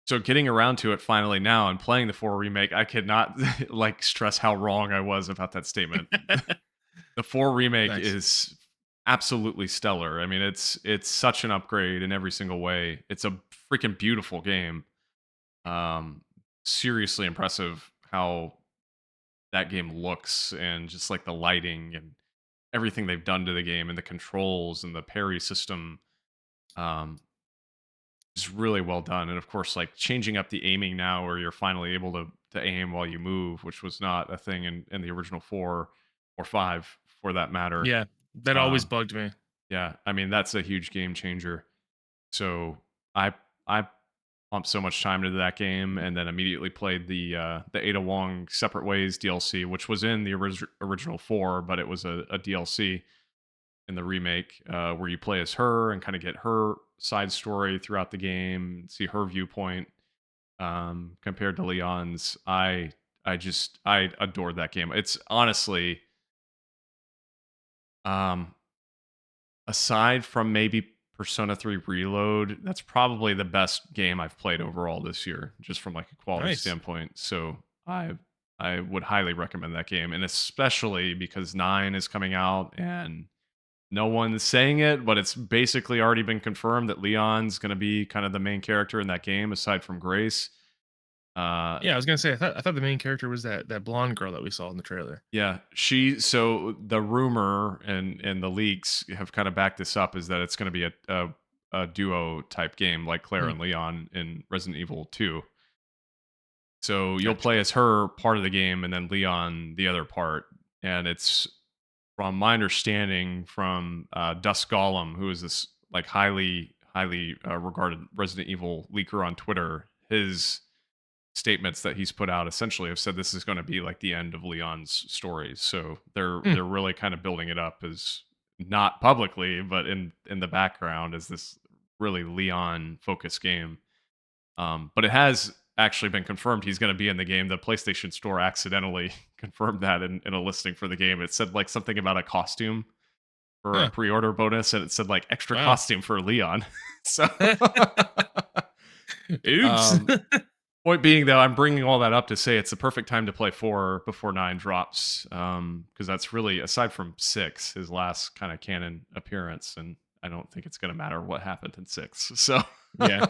so getting around to it finally now and playing the 4 remake, I could not like stress how wrong I was about that statement. The 4 remake Nice. is absolutely stellar. I mean, it's such an upgrade in every single way. It's a freaking beautiful game. Um, Seriously impressive how that game looks and just like the lighting and everything they've done to the game and the controls and the parry system. Um, is really well done. And of course, like changing up the aiming now where you're finally able to aim while you move, which was not a thing in the original 4 or 5 for that matter. Yeah, that always Um, bugged me. yeah, I mean that's a huge game changer. So I pumped so much time into that game and then immediately played the Ada Wong Separate Ways DLC, which was in the original 4, but it was a DLC in the remake where you play as her and kind of get her side story throughout the game, see her viewpoint compared to Leon's. I adored that game. It's honestly, um, aside from maybe Persona 3 Reload, that's probably the best game I've played overall this year, just from like a quality Nice. standpoint. So I would highly recommend that game, and especially because 9 is coming out and no one's saying it, but it's basically already been confirmed that Leon's going to be kind of the main character in that game, aside from Grace. Uh, Yeah, I was gonna say I thought the main character was that blonde girl that we saw in the trailer. yeah, so the rumor and the leaks have kind of backed this up is that it's going to be a duo type game like Claire Hmm, and Leon in Resident Evil 2. So you'll gotcha. play as her part of the game and then Leon the other part. And it's from my understanding from Dusk Golem, who is this like highly regarded Resident Evil leaker on Twitter. His statements that he's put out essentially have said this is going to be like the end of Leon's story. So Hmm, they're really kind of building it up as not publicly, but in the background as this really Leon focused game. But it has actually been confirmed he's going to be in the game. The PlayStation Store accidentally confirmed that in a listing for the game. It said like something about a costume for a huh, pre-order bonus, and it said like extra wow. costume for Leon. So, Oops. um, point being though, I'm bringing all that up to say it's the perfect time to play 4 before 9 drops, because that's really aside from 6, his last kind of canon appearance, and I don't think it's going to matter what happened in 6. So. Yeah.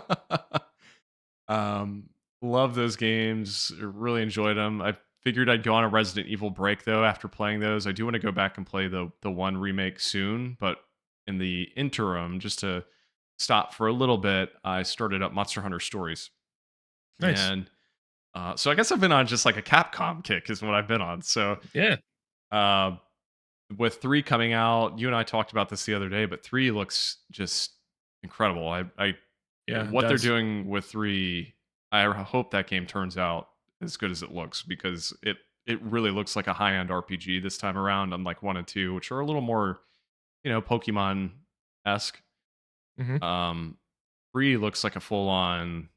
Um, love those games. Really enjoyed them. I figured I'd go on a Resident Evil break though after playing those. I do want to go back and play the one remake soon, but in the interim, just to stop for a little bit, I started up Monster Hunter Stories. Nice. And so I guess I've been on just like a Capcom kick is what I've been on. So Yeah. uh, with 3 coming out, you and I talked about this the other day, but 3 looks just incredible. Yeah. It What they're does. doing with 3, I hope that game turns out as good as it looks because it really looks like a high-end RPG this time around, unlike 1 and 2, which are a little more, Pokemon-esque. Mhm. 3 looks like a full-on,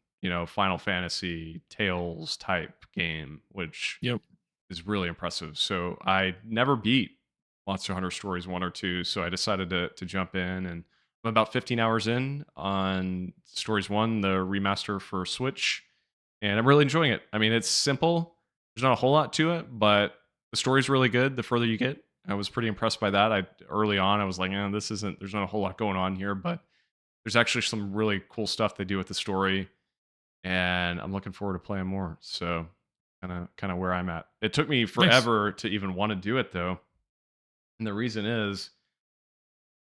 Final Fantasy Tales type game, which Yep. is really impressive. So I never beat Monster Hunter Stories 1 or 2, so I decided to jump in, and I'm about 15 hours in on Stories 1, the remaster for Switch, and I'm really enjoying it. I mean, it's simple. There's not a whole lot to it, but the story's really good the further you get. I was pretty impressed by that. Early on I was like, there's not a whole lot going on here, but there's actually some really cool stuff they do with the story, and I'm looking forward to playing more. So kind of where I'm at. It took me Nice. forever to even want to do it though. And the reason is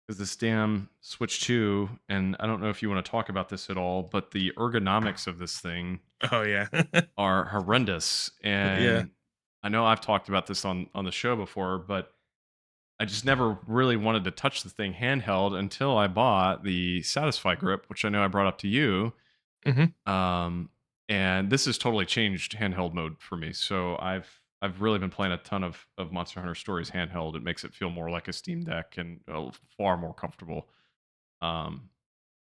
this damn Switch 2, and I don't know if you want to talk about this at all, but the ergonomics of this thing Oh yeah. are horrendous. Yeah. And I know I've talked about this on the show before, but I just never really wanted to touch the thing handheld until I bought the Satisfy grip, which I know I brought up to you. Mhm. And this has totally changed handheld mode for me. So I've really been playing a ton of Monster Hunter Stories handheld. It makes it feel more like a Steam Deck and far more comfortable. Um,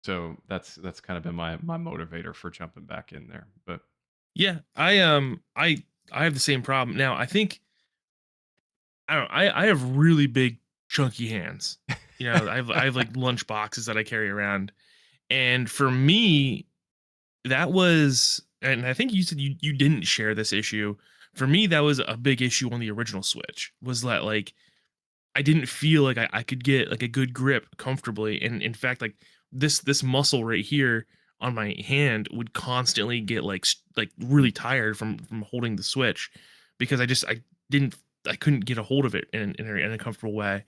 so that's kind of been my motivator for jumping back in there. But Yeah. I have the same problem. Now, I think I don't know, I have really big chunky hands. I have like lunch boxes that I carry around. And for me, that was, and I think you said you didn't share this issue. For me, that was a big issue on the original Switch. Was that like I didn't feel like I could get like a good grip comfortably. And in fact, like this muscle right here on my hand would constantly get like really tired from holding the Switch because I didn't I couldn't get a hold of it in a comfortable way.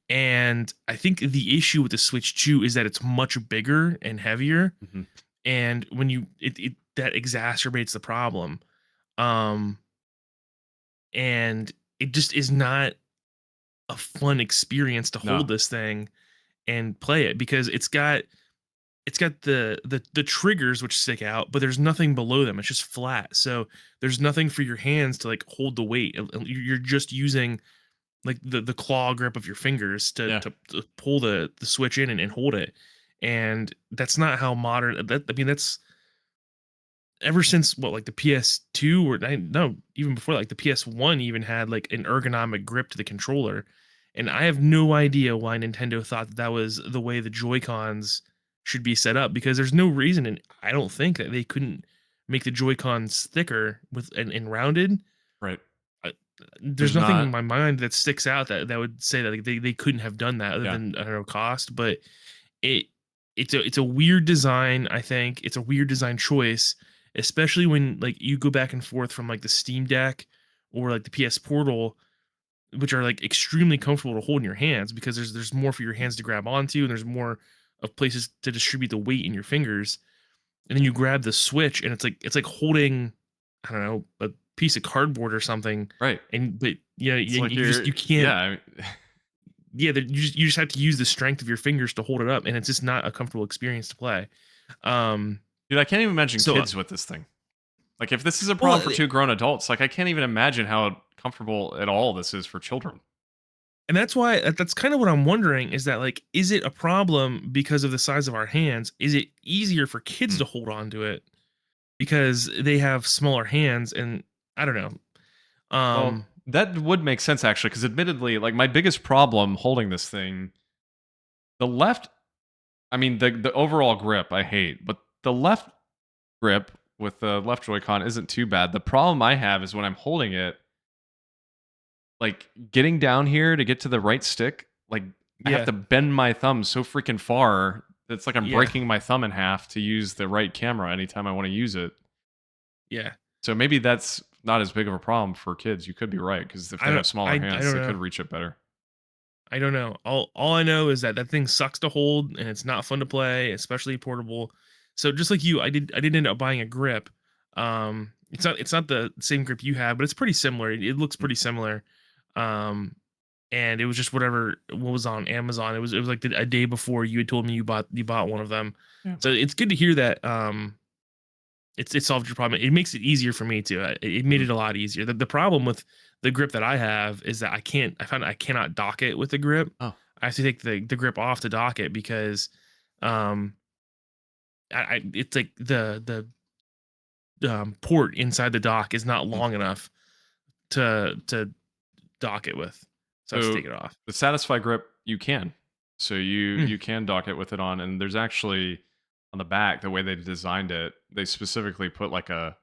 And I think the issue with the Switch 2 is that it's much bigger and heavier, mhm. and when it that exacerbates the problem. Um and it just is not a fun experience to No, hold this thing and play it because it's got the triggers which stick out, but there's nothing below them. It's just flat. So there's nothing for your hands to like hold the weight. You're just using like the claw grip of your fingers yeah, to pull the switch in and hold it. And that's not how modern that I mean that's ever since what like the PS2 or no, even before like the PS1 even had like an ergonomic grip to the controller. And I have no idea why Nintendo thought that was the way the Joy-Cons should be set up because there's no reason and I don't think that they couldn't make the Joy-Cons thicker with and rounded. right. I, there's There's nothing in not. my mind that sticks out that would say that like, they couldn't have done that other Yeah, than I don't know cost, but it it's a weird design. I think it's a weird design choice, especially when like you go back and forth from like the Steam Deck or like the PS Portal, which are like extremely comfortable to hold in your hands because there's more for your hands to grab onto and there's more of places to distribute the weight in your fingers. And then you grab the Switch and it's like holding I don't know a piece of cardboard or something. right. And but yeah, It's like you just you're. you can't Yeah, I mean, yeah, you just have to use the strength of your fingers to hold it up, and it's just not a comfortable experience to play. Um, dude, I can't even imagine so kids with this thing. Like, if this is a well, problem for 2 grown adults, like, I can't even imagine how comfortable at all this is for children. and that's why that's kind of what I'm wondering is that like, is it a problem because of the size of our hands? Is it easier for kids Mm. to hold on to it because they have smaller hands? And I don't know. Well, Um, that would make sense, actually, because admittedly, like, my biggest problem holding this thing, the left I mean, the overall grip I hate, but the left grip with the left Joy-Con isn't too bad. The problem I have is when I'm holding it, like, getting down here to get to the right stick, like, I have yeah, to bend my thumb so freaking far, it's like I'm yeah, breaking my thumb in half to use the right camera anytime I wanna use it. yeah. So maybe that's not as big of a problem for kids. You could be right, because if I they don't have smaller I hands, don't they know. could reach it better. I don't know. All I know is that that thing sucks to hold and it's not fun to play, especially portable. So just like you, I did end up buying a grip. It's not the same grip you have, but it's pretty similar. It looks pretty similar. Um, and it was just what was on Amazon. It was like a day before you had told me you bought one of them. Yeah. So it's good to hear that it solved your problem. It makes it easier for me too. It made Mhm. it a lot easier. The problem with the grip that I have is that I found I cannot dock it with the grip. Oh, I have to take the grip off to dock it because um it's like the port inside the dock is not mm. long enough to dock it with. So I have to So take it off. the Satisfy grip, you can. So you Mm. you can dock it with it on, and there's actually on the back, the way they designed it, they specifically put like a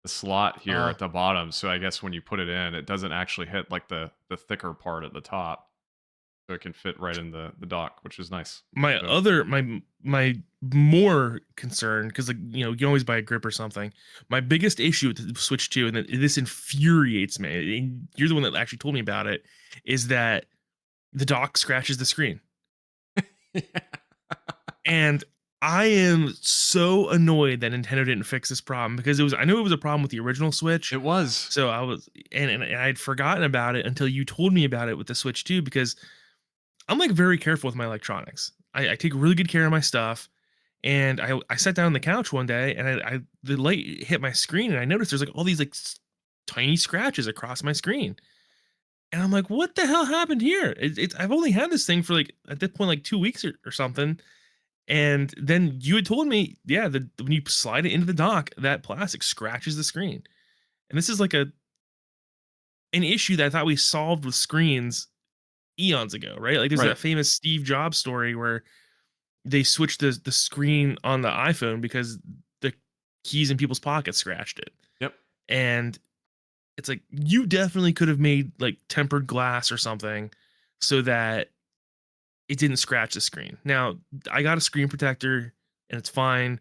slot here Uh at the bottom. So I guess when you put it in, it doesn't actually hit like the thicker part at the top, so it can fit right in the dock, which is nice. my So other my more concern, because like you can always buy a grip or something. My biggest issue with the Switch 2, and this infuriates me, and you're the one that actually told me about it, is that the dock scratches the screen. And I am so annoyed that Nintendo didn't fix this problem, because I knew it was a problem with the original Switch. it was. So I was and I'd forgotten about it until you told me about it with the Switch 2, because I'm like very careful with my electronics. I take really good care of my stuff. And I sat down on the couch one day, and I the light hit my screen, and I noticed there's like all these like tiny scratches across my screen. And I'm like, what the hell happened here? I've only had this thing for like at this point like 2 weeks or something. And then you had told me, yeah, that when you slide it into the dock, that plastic scratches the screen. And this is like an issue that I thought we solved with screens eons ago, right? Like there's Right. that famous Steve Jobs story where they switched the screen on the iPhone because the keys in people's pockets scratched it. Yep. And it's like you definitely could have made like tempered glass or something so that it didn't scratch the screen. Now, I got a screen protector and it's fine,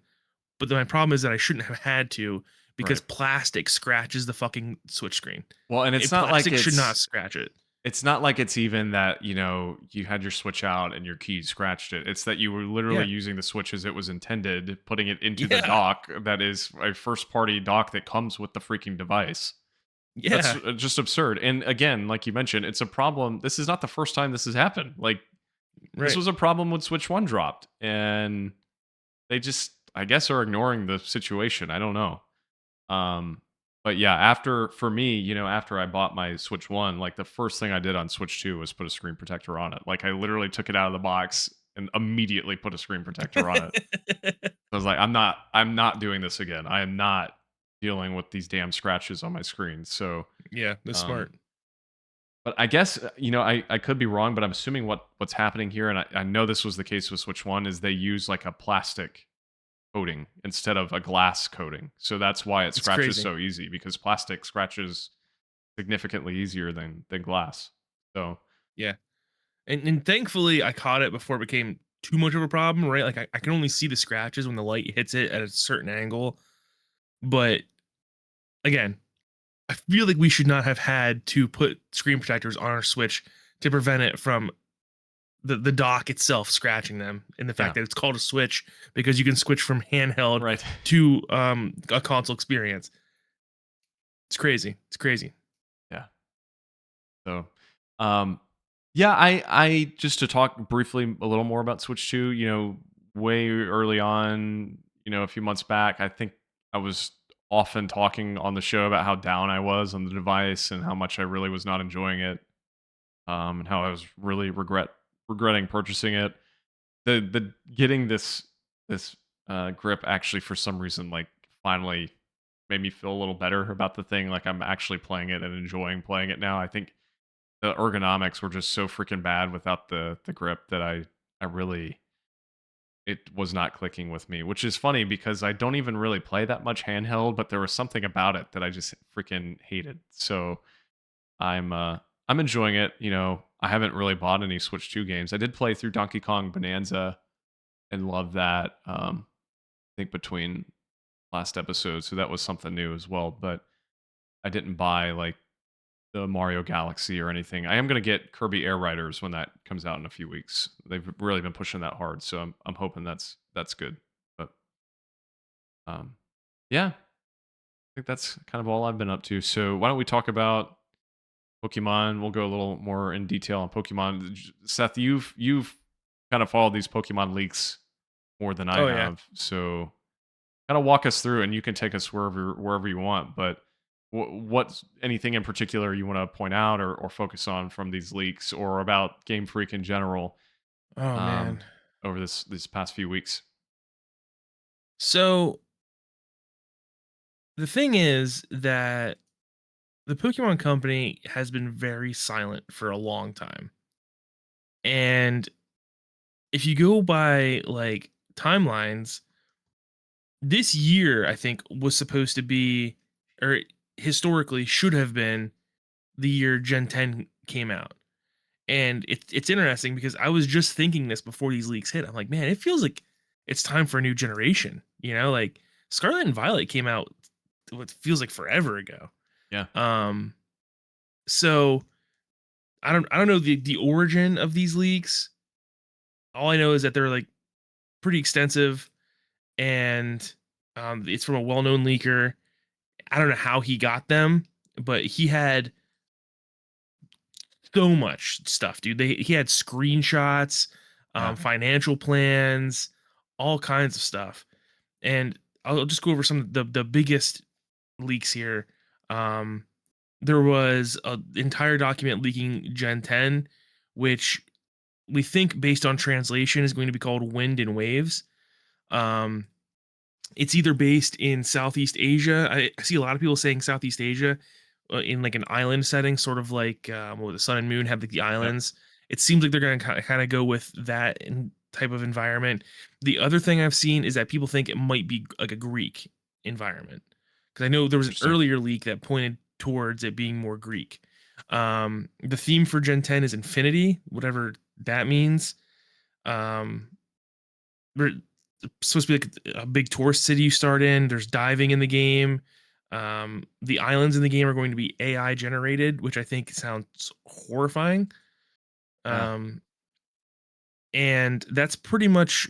but then my problem is that I shouldn't have had to, because Right. plastic scratches the fucking Switch screen. Well, and Plastic should not scratch it. it's not like it's even that, you had your Switch out and your keys scratched it. It's that you were literally Yeah. using the Switch as it was intended, putting it into the Yeah. dock that is a first party dock that comes with the freaking device. That's Yeah. just absurd. And again, like you mentioned, it's a problem. This is not the first time this has happened. Like, this Right. was a problem when Switch 1 dropped, and they just, I guess, are ignoring the situation. I don't know. Um, but yeah, for me, after I bought my Switch 1, like the first thing I did on Switch 2 was put a screen protector on it. Like I literally took it out of the box and immediately put a screen protector on it. I was like, I'm not doing this again. I am not dealing with these damn scratches on my screen. So, Yeah, that's um, smart. but I guess, I could be wrong, but I'm assuming what's happening here, and I know this was the case with Switch 1, is they use like a plastic coating instead of a glass coating. So that's why it It's scratches crazy. so easy, because plastic scratches significantly easier than glass. So Yeah. And thankfully I caught it before it became too much of a problem, right? Like I can only see the scratches when the light hits it at a certain angle. But again, I feel like we should not have had to put screen protectors on our Switch to prevent it from the dock itself scratching them. And the yeah, fact that it's called a Switch because you can switch from handheld right. to a console experience. It's crazy. It's crazy. Yeah. So, um, yeah, I just to talk briefly a little more about Switch 2, way early on, a few months back, I think I was often talking on the show about how down I was on the device and how much I really was not enjoying it, and how I was really regretting purchasing it. The getting this grip actually, for some reason, like, finally made me feel a little better about the thing. Like, I'm actually playing it and enjoying playing it now. I think the ergonomics were just so freaking bad without the grip that I really, it was not clicking with me, which is funny because I don't even really play that much handheld, but there was something about it that I just freaking hated. So I'm enjoying it. I haven't really bought any Switch 2 games. I did play through Donkey Kong Bonanza and love that. I think between last episode, so that was something new as well. But I didn't buy like the Mario Galaxy or anything. I am gonna get Kirby Air Riders when that comes out in a few weeks. They've really been pushing that hard, so I'm hoping that's good. But um, yeah, I think that's kind of all I've been up to. So why don't we talk about Pokemon? We'll go a little more in detail on Pokemon. Seth, you've kind of followed these Pokemon leaks more than I Oh yeah. have, so kind of walk us through, and you can take us wherever you want. But what's anything in particular you want to point out or focus on from these leaks or about Game Freak in general Oh um, man. over this past few weeks? So the thing is that the Pokemon Company has been very silent for a long time. And if you go by like timelines, this year I think was supposed to be, or historically should have been, the year Gen 10 came out. And it's interesting because I was just thinking this before these leaks hit. I'm like, man, it feels like it's time for a new generation. Like Scarlet and Violet came out what feels like forever ago. Yeah, Um, so I don't know the origin of these leaks. All I know is that they're like pretty extensive, and it's from a well-known leaker. I don't know how he got them, but he had so much stuff, dude. He had screenshots, yeah, financial plans, all kinds of stuff. And I'll just go over some of the biggest leaks here. Um, there was an entire document leaking Gen 10, which we think, based on translation, is going to be called Wind and Waves. Um, it's either based in Southeast Asia. I see a lot of people saying Southeast Asia, in like an island setting, sort of like the Sun and Moon have like the yep, islands. It seems like they're going to kind of go with that type of environment. The other thing I've seen is that people think it might be like a Greek environment, because I know there was an interesting. earlier leak that pointed towards it being more Greek. The theme for Gen 10 is infinity, whatever that means. Um, there's supposed to be like a big tourist city you start in. There's diving in the game. The islands in the game are going to be AI generated, which I think sounds horrifying. Yeah, Um, and that's pretty much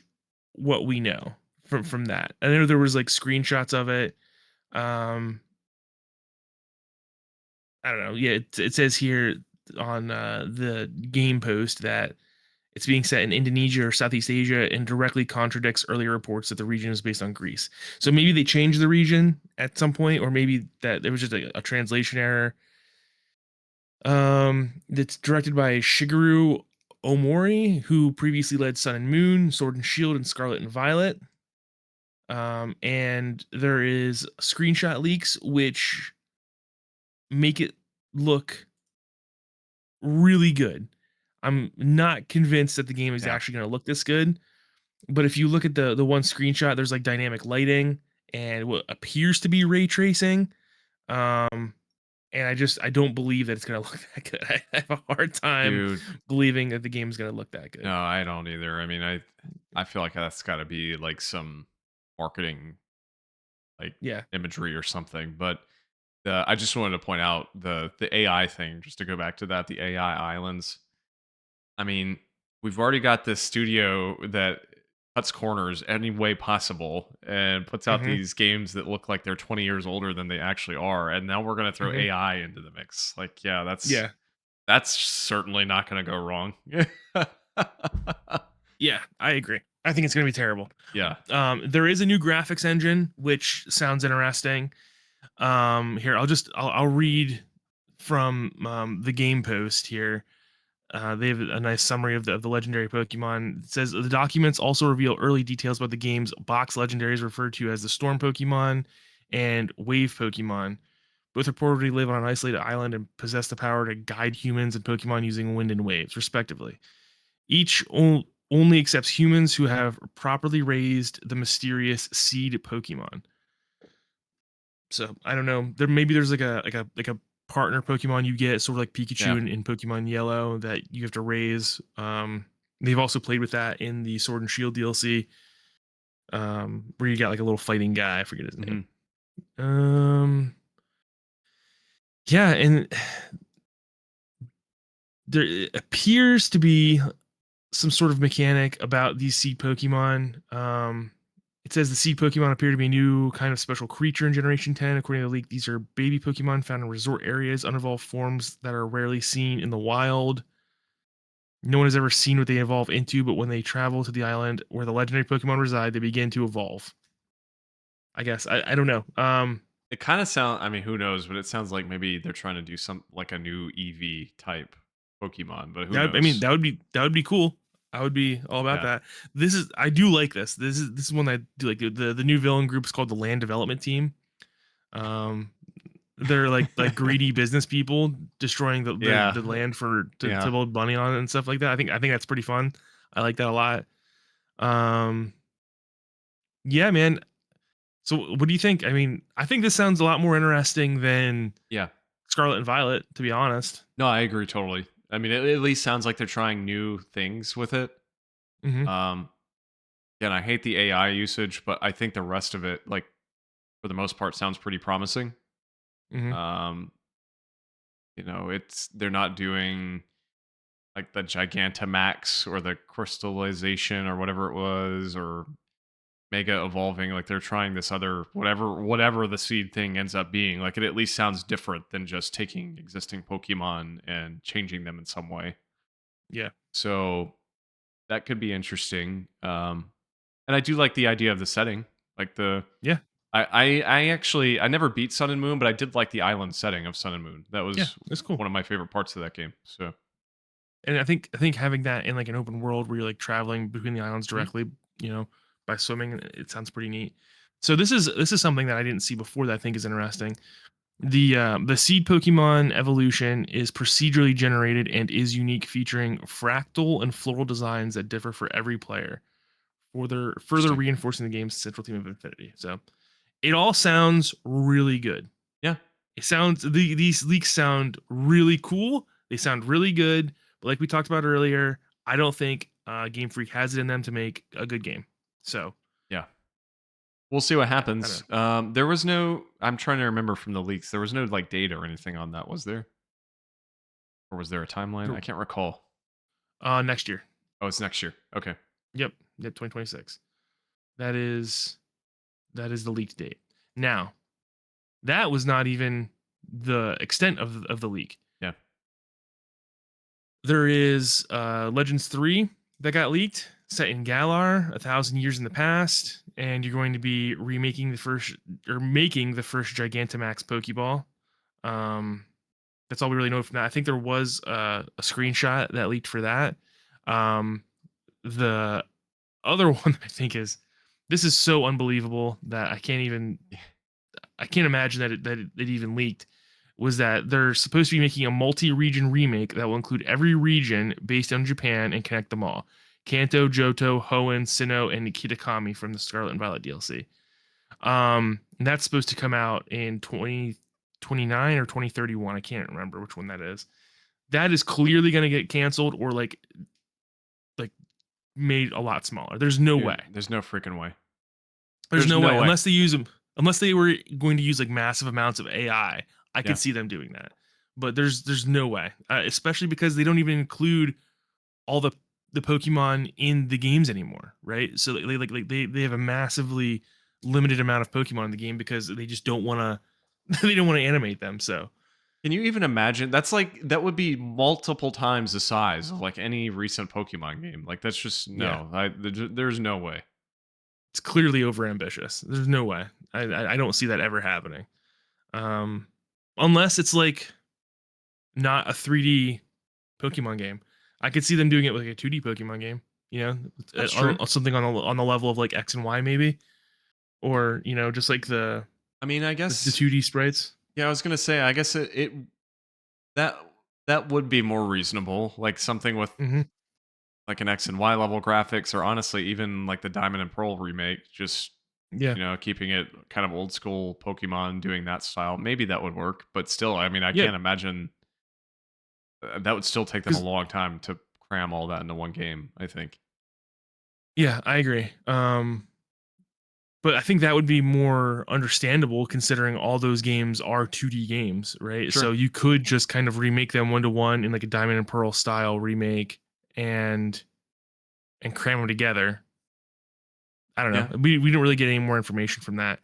what we know from that. I know there was like screenshots of it. Um, I don't know. Yeah, it says here on the game post that it's being set in Indonesia or Southeast Asia and directly contradicts earlier reports that the region is based on Greece. So maybe they changed the region at some point, or maybe that there was just a translation error. It's directed by Shigeru Omori, who previously led Sun and Moon, Sword and Shield, and Scarlet and Violet. And there is screenshot leaks which make it look really good. I'm not convinced that the game is yeah. actually going to look this good. But if you look at the one screenshot, there's like dynamic lighting and what appears to be ray tracing. Um, and I don't believe that it's gonna look that good. I have a hard time Dude, believing that the game's gonna look that no, good. I don't either. I mean, I feel like that's got to be like some marketing like Yeah. imagery or something. But I just wanted to point out the AI thing, just to go back to that, the AI islands. I mean, we've already got this studio that cuts corners any way possible and puts out hmm these games that look like they're 20 years older than they actually are. And now we're going to throw hmm AI into the mix. Like, yeah, Yeah. that's certainly not going to go wrong. Yeah. I agree. I think it's gonna be terrible. Yeah. There is a new graphics engine, which sounds interesting. Here I'll read from the game post here. They have a nice summary of the legendary Pokemon. It says the documents also reveal early details about the game's box legendaries referred to as the Storm Pokemon and Wave Pokemon. Both reportedly live on an isolated island and possess the power to guide humans and Pokemon using wind and waves, respectively. Each only accepts humans who have properly raised the mysterious seed Pokemon. So I don't know. There's like a partner Pokemon you get, sort of like Yeah. Pikachu in Pokemon Yellow, that you have to raise. They've also played with that in the Sword and Shield DLC, where you got like a little fighting guy. I forget his name. Hmm. Um, Yeah, and there appears to be some sort of mechanic about these seed Pokemon. It says the seed Pokemon appear to be a new kind of special creature in Generation 10. According to the leak, these are baby Pokemon found in resort areas, unevolved forms that are rarely seen in the wild. No one has ever seen what they evolve into, but when they travel to the island where the legendary Pokemon reside, they begin to evolve. I guess. I don't know. It kind of sound. I mean, who knows? But it sounds like maybe they're trying to do some like a new EV type Pokemon. But who I mean, knows? that would be cool. I would be all about Yeah. that. I do like this. This is one I do like. The new villain group is called the Land Development Team. Um, they're like greedy business people destroying Yeah. the land to Yeah. build money on it and stuff like that. I think that's pretty fun. I like that a lot. Um, yeah, man. So what do you think? I mean, I think this sounds a lot more interesting than Yeah. Scarlet and Violet, to be honest. No, I agree totally. I mean, it at least sounds like they're trying new things with it. Hmm. Um, and I hate the AI usage, but I think the rest of it, like for the most part, sounds pretty promising. Hmm. Um, it's they're not doing like the Gigantamax or the crystallization or whatever it was or mega evolving. Like they're trying this other whatever the seed thing ends up being. Like it at least sounds different than just taking existing Pokemon and changing them in some way. Yeah. So that could be interesting. And I do like the idea of the setting. Like Yeah. I actually I never beat Sun and Moon, but I did like the island setting of Sun and Moon. That Yeah. was That's cool. one of my favorite parts of that game. So And I think having that in like an open world where you're like traveling between the islands mhm. directly, you know, by swimming, it sounds pretty neat. So this is something that I didn't see before that I think is interesting. The seed Pokemon evolution is procedurally generated and is unique, featuring fractal and floral designs that differ for every player, further Interesting. reinforcing the game's central theme of infinity. So it all sounds really good. Yeah. These leaks sound really cool. They sound really good, but like we talked about earlier, I don't think Game Freak has it in them to make a good game. So Yeah. We'll see what I don't happens. know. There was no. I'm trying to remember from the leaks. There was no like date or anything on that, was there? Or was there a timeline? I can't recall. Next year. Oh, it's next year. Okay. Yep, 2026. That is the leaked date. Now, that was not even the extent of the leak. Yeah. There is Legends 3 that got leaked, set in Galar, 1,000 years in the past, and you're going to be making the first Gigantamax Pokeball. Um, that's all we really know from that. I think there was a screenshot that leaked for that. Um, the other one I think is this is so unbelievable that I can't imagine that it even leaked. Was that they're supposed to be making a multi-region remake that will include every region based on Japan and connect them all. Kanto, Johto, Hoenn, Sinnoh, and Kitakami from the Scarlet and Violet DLC. And that's supposed to come out in 2029 or 2031. I can't remember which one that is. That is clearly going to get canceled or like made a lot smaller. There's no way. Dude, there's no freaking way. There's There's no no way way. unless they use them. Unless they were going to use like massive amounts of AI, I Yeah. could see them doing that. But there's no way, especially because they don't even include all the Pokemon in the games anymore, right? So they have a massively limited amount of Pokemon in the game because they just don't want to they don't want to animate them. So Can you even imagine? That's like that would be multiple times the size of like any recent Pokemon game. Like that's just yeah, no. There's no way. it's clearly over ambitious. There's no way. I don't see that ever happening. Um, unless it's like not a 3D Pokemon game. I could see them doing it with like a 2D Pokemon game, you know, That's true. something on the level of like X and Y maybe, or just like I mean, I the guess 2D sprites. yeah. I was gonna say. I guess it that that would be more reasonable. Like something with Hmm. like an X and Y level graphics, or honestly, even like the Diamond and Pearl remake. Just Yeah, keeping it kind of old school Pokemon, doing that style. Maybe that would work. But still, I mean, I yeah, can't imagine that would still take them a because long time to cram all that into one game. I think. yeah, I agree. But I think that would be more understandable considering all those games are 2D games, right? Sure. So you could just kind of remake them 1-to-1 in like a Diamond and Pearl style remake and cram them together. I don't know. Yeah. We didn't really get any more information from that.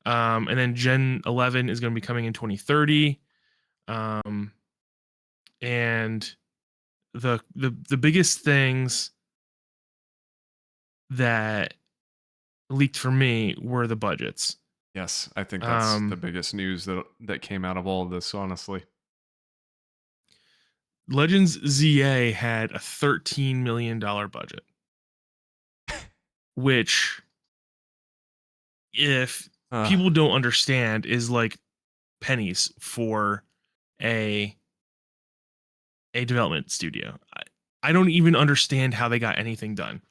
And then Gen 11 is going to be coming in 2030. And the biggest things that leaked for me were the budgets. Yes, I think that's the biggest news that came out of all of this, honestly. Legends ZA had a $13 million budget, which, if people don't understand, is like pennies for a development studio. I don't even understand how they got anything done.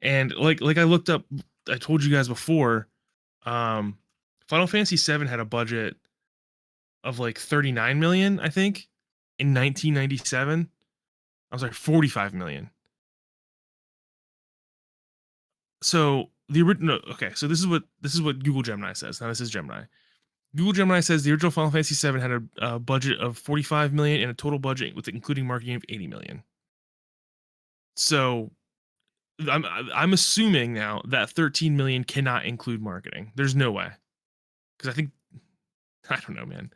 And like I looked up, I told you guys before, Final Fantasy VII had a budget of like 39 million, I think, in 1997. I was like 45 million. So the original, okay, so this is what Google Gemini says. Now this is Gemini. Google Gemini says the original Final Fantasy VII had a budget of 45 million and a total budget with including marketing of 80 million. So I'm assuming now that 13 million cannot include marketing. There's no way, because I don't know, man.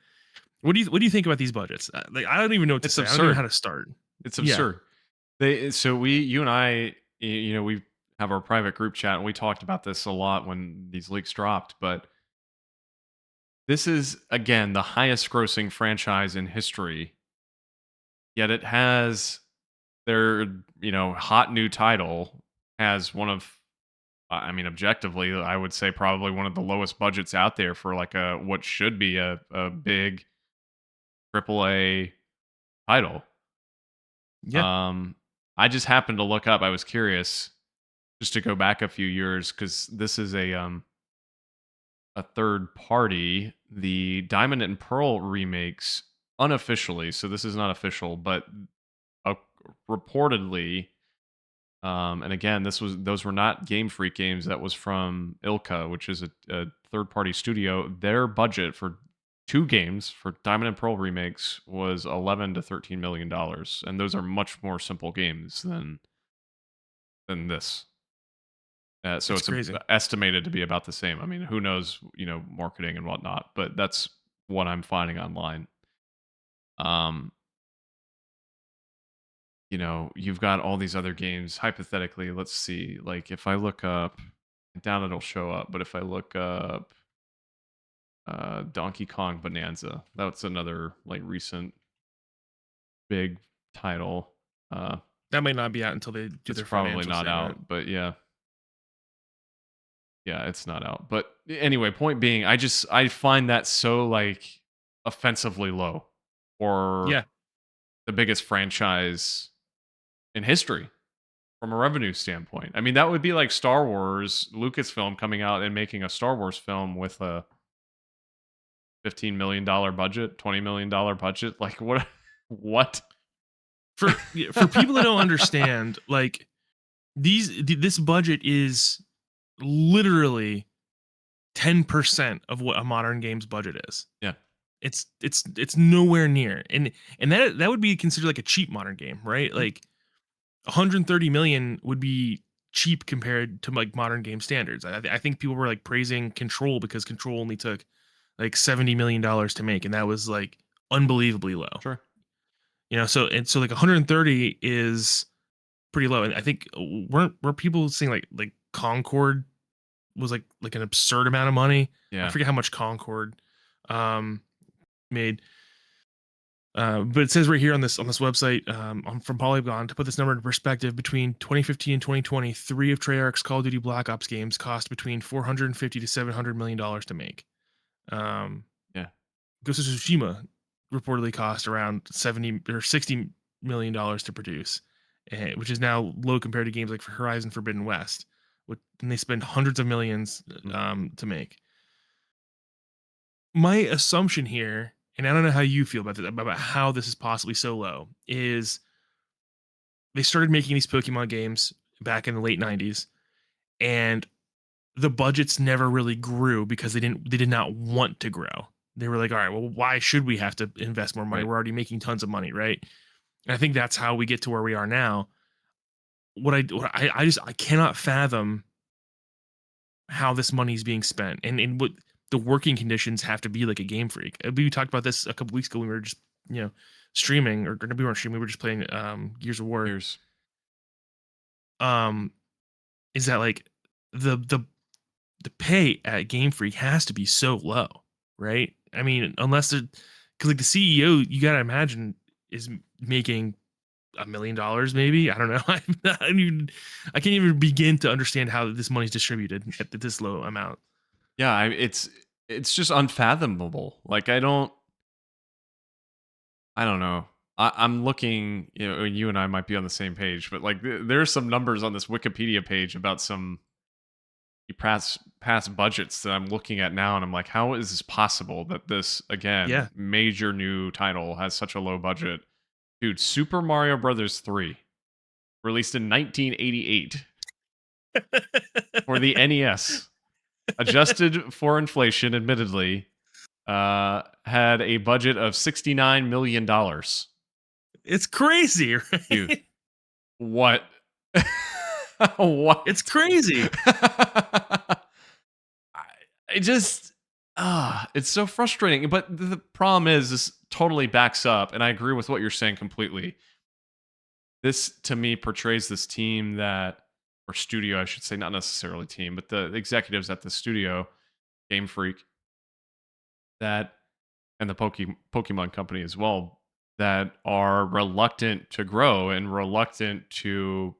What do you think about these budgets? Like, I don't even know what to say. I don't know how to start. It's absurd. You and I, we have our private group chat, and we talked about this a lot when these leaks dropped. But this is, again, the highest grossing franchise in history. Yet it has their, hot new title has one of, objectively, I would say probably one of the lowest budgets out there for like what should be a big AAA title. Yeah. I just happened to look up. I was curious just to go back a few years, because this is a third party. The Diamond and Pearl remakes unofficially, so this is not official, but reportedly, and again, those were not Game Freak games. That was from Ilka, which is a third party studio. Their budget for 2 games for Diamond and Pearl remakes was $11 to $13 million, and those are much more simple games than this. So it's crazy. Estimated to be about the same. I mean, who knows, marketing and whatnot, but that's what I'm finding online. You've got all these other games. Hypothetically, let's see. Like, if I look up, down it'll show up, but if I look up Donkey Kong Bonanza, that's another like recent big title. That might not be out until they do their probably not out, statement. but yeah, it's not out. But anyway, point being, I find that so like offensively low for the biggest franchise in history from a revenue standpoint. I mean, that would be like Star Wars, Lucasfilm coming out and making a Star Wars film with a $15 million budget, $20 million budget. Like, what? For people that don't understand, like, this budget is literally 10% of what a modern game's budget is. Yeah. It's nowhere near. And that would be considered like a cheap modern game, right? Like 130 million would be cheap compared to like modern game standards. I think people were like praising Control because Control only took like $70 million to make, and that was like unbelievably low. Sure. So like 130 is pretty low. And I think weren't people saying like Concord was like an absurd amount of money? Yeah. I forget how much Concord made. But it says right here on this website, from Polygon, to put this number into perspective, between 2015 and 2020, 3 of Treyarch's Call of Duty Black Ops games cost between $450 to $700 million to make. Ghost of Tsushima reportedly cost around $70 or $60 million to produce, which is now low compared to games like Horizon Forbidden West, and they spend hundreds of millions to make. My assumption here, and I don't know how you feel about this, about how this is possibly so low, is they started making these Pokemon games back in the late 90s, and the budgets never really grew because they did not want to grow. They were like, all right, well, why should we have to invest more money? Right. We're already making tons of money, right? And I think that's how we get to where we are now. I cannot fathom how this money is being spent and what the working conditions have to be like a Game Freak. We talked about this a couple weeks ago when we were just, streaming, or we weren't streaming, we were just playing Gears of War. Here's Um is that like the pay at Game Freak has to be so low, right? I mean, unless they're, because like the CEO, you gotta imagine, is making $1 million, maybe. I don't know. I can't even begin to understand how this money's distributed at this low amount. yeah, it's just unfathomable. Like I don't know. I'm looking, you and I might be on the same page, but like there's some numbers on this Wikipedia page about some past budgets that I'm looking at now, and I'm like, how is this possible that this, again, Yeah. major new title has such a low budget? Dude, Super Mario Brothers 3, released in 1988 for the NES, adjusted for inflation, admittedly, had a budget of $69 million. It's crazy, right? Dude, what? What? It's crazy. I just it's so frustrating. But the problem is, this totally backs up, and I agree with what you're saying completely. This, to me, portrays this team or studio, I should say, not necessarily team, but the executives at the studio, Game Freak, and the Pokemon company as well, that are reluctant to grow and reluctant to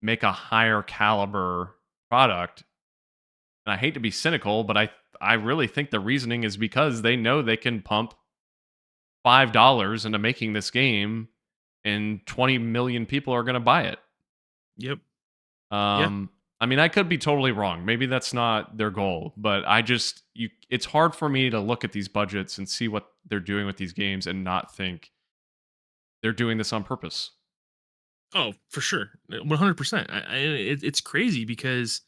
make a higher caliber product. And I hate to be cynical, but I really think the reasoning is because they know they can pump $5 into making this game, and 20 million people are going to buy it. Yep. I mean, I could be totally wrong. Maybe that's not their goal, but it's hard for me to look at these budgets and see what they're doing with these games and not think they're doing this on purpose. Oh, for sure. 100%. It's crazy because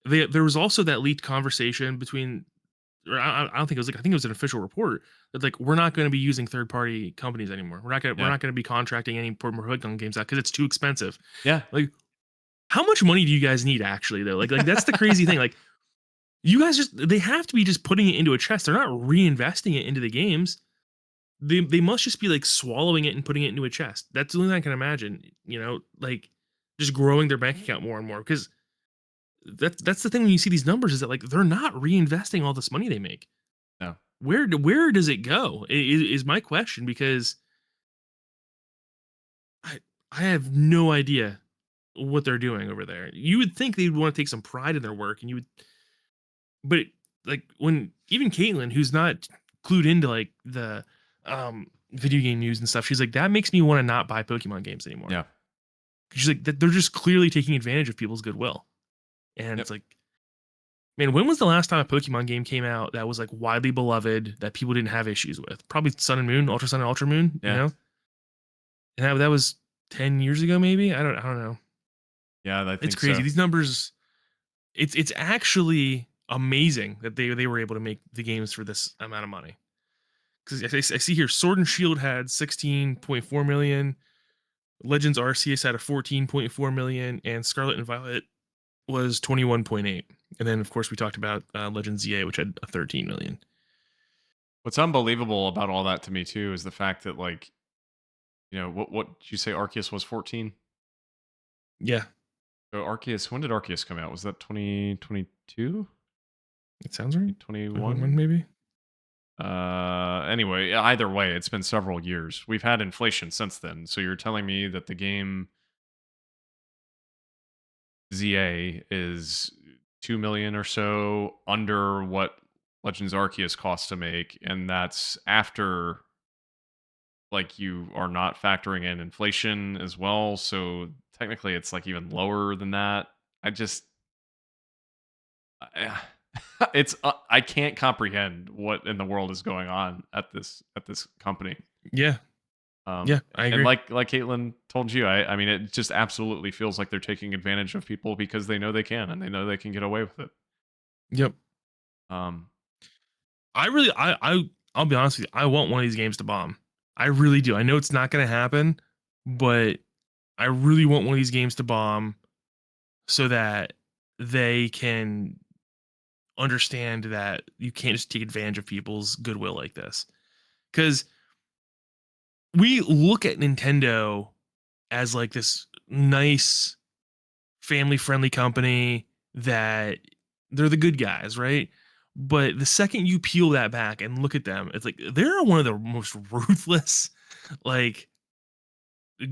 there was also that leaked conversation between, or I don't think it was like, I think it was an official report that like, we're not going to be using third party companies anymore. We're not going to be contracting any Pokemon games out because it's too expensive. Yeah. Like, how much money do you guys need actually though? Like that's the crazy thing. Like, you guys they have to be just putting it into a chest. They're not reinvesting it into the games. They must just be like swallowing it and putting it into a chest. That's the only thing I can imagine, like just growing their bank account more and more, because that's the thing when you see these numbers, is that like they're not reinvesting all this money they make. No. Where does it go? Is my question, because I have no idea what they're doing over there. You would think they'd want to take some pride in their work, and but like when even Caitlin, who's not clued into like the video game news and stuff, she's like, that makes me want to not buy Pokemon games anymore. Yeah. She's like, they're just clearly taking advantage of people's goodwill. And it's like, man, when was the last time a Pokemon game came out that was like widely beloved, that people didn't have issues with? Probably Sun and Moon, Ultra Sun and Ultra Moon, Yeah. And that was 10 years ago, maybe. I don't know. Yeah, I think It's crazy. so. These numbers, it's actually amazing that they were able to make the games for this amount of money. Because I see here, Sword and Shield had 16.4 million, Legends Arceus had a 14.4 million, and Scarlet and Violet was 21.8. And then of course we talked about Legends ZA, which had a 13 million. What's unbelievable about all that to me too is the fact that, like, what did you say Arceus was 14? Yeah. So Arceus, when did Arceus come out? Was that 2022? It sounds right. 21 maybe. Anyway, either way, it's been several years. We've had inflation since then. So you're telling me that the game ZA is 2 million or so under what Legends Arceus costs to make, and that's after, like, you are not factoring in inflation as well. So technically it's like even lower than that. I can't comprehend what in the world is going on at this company. Yeah. Um, Yeah, I and agree. like Caitlin told you, I mean, it just absolutely feels like they're taking advantage of people because they know they can and they know they can get away with it. Yep. Um, I really, I'll be honest with you. I want one of these games to bomb. I really do. I know it's not going to happen, but I really want one of these games to bomb so that they can understand that you can't just take advantage of people's goodwill like this. Because we look at Nintendo as like this nice family friendly company that they're the good guys, right? But the second you peel that back and look at them, it's like they're one of the most ruthless, like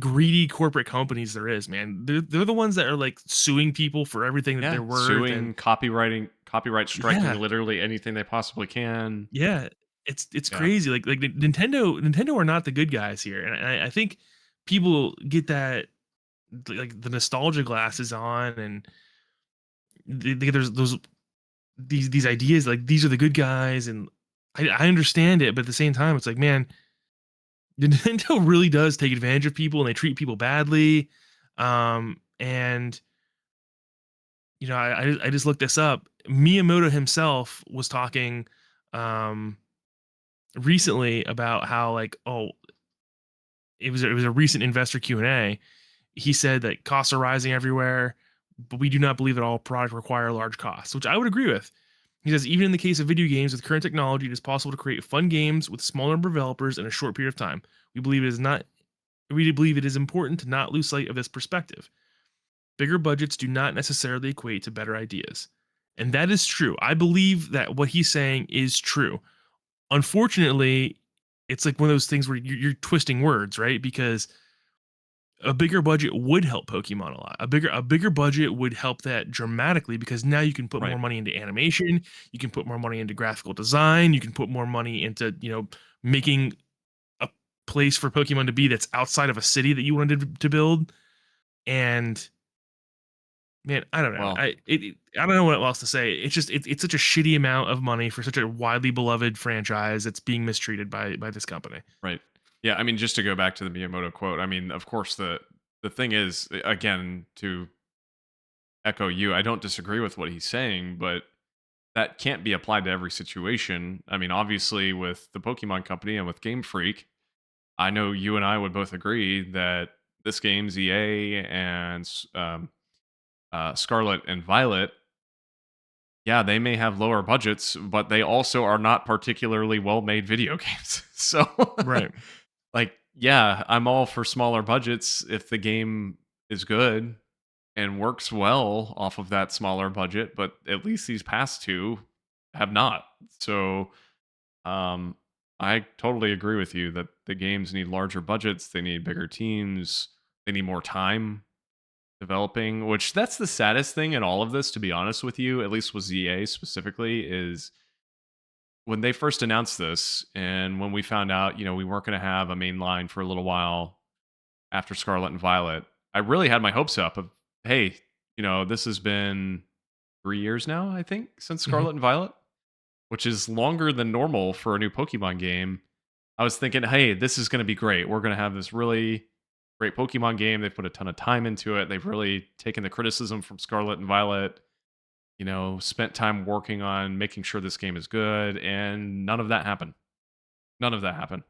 greedy corporate companies there is, man. They're the ones that are like suing people for everything that yeah, they're worth. And suing, copyright striking yeah, literally anything they possibly can. yeah, it's Yeah, crazy. Like Nintendo are not the good guys here. And I think people get that, like the nostalgia glasses on, and there's those these ideas like these are the good guys. And I understand it, but at the same time it's like, man, Nintendo really does take advantage of people and they treat people badly. And I just looked this up. Miyamoto himself was talking um recently about how, like, oh, it was a recent investor Q&A. He said that costs are rising everywhere, but we do not believe that all products require large costs, which I would agree with. He says, even in the case of video games with current technology, it is possible to create fun games with a small number of developers in a short period of time. We believe it is not. We believe it is important to not lose sight of this perspective. Bigger budgets do not necessarily equate to better ideas, and that is true. I believe that what he's saying is true. Unfortunately, it's like one of those things where you're twisting words, right? Because a bigger budget would help Pokemon a lot. A bigger budget would help that dramatically, because now you can put more right. money into animation, you can put more money into graphical design, you can put more money into, making a place for Pokemon to be that's outside of a city that you wanted to build. And man, I don't know. Well, I don't know what else to say. It's just it's such a shitty amount of money for such a widely beloved franchise that's being mistreated by this company. right. Yeah, I mean, just to go back to the Miyamoto quote, I mean, of course, the thing is, again, to echo you, I don't disagree with what he's saying, but that can't be applied to every situation. I mean, obviously, with the Pokemon Company and with Game Freak, I know you and I would both agree that this game's EA and Scarlet and Violet, yeah, they may have lower budgets, but they also are not particularly well-made video games. So, Right. like, yeah, I'm all for smaller budgets if the game is good and works well off of that smaller budget, but at least these past two have not. So, um, I totally agree with you that the games need larger budgets, they need bigger teams, they need more time developing, which that's the saddest thing in all of this, to be honest with you, at least with ZA specifically, is when they first announced this and when we found out, we weren't going to have a main line for a little while after Scarlet and Violet, I really had my hopes up of, hey, this has been 3 years now, I think, since Mhm. Scarlet and Violet, which is longer than normal for a new Pokemon game. I was thinking, hey, this is going to be great. We're going to have this really great Pokemon game. They've put a ton of time into it. They've really taken the criticism from Scarlet and Violet, spent time working on making sure this game is good, and none of that happened. None of that happened.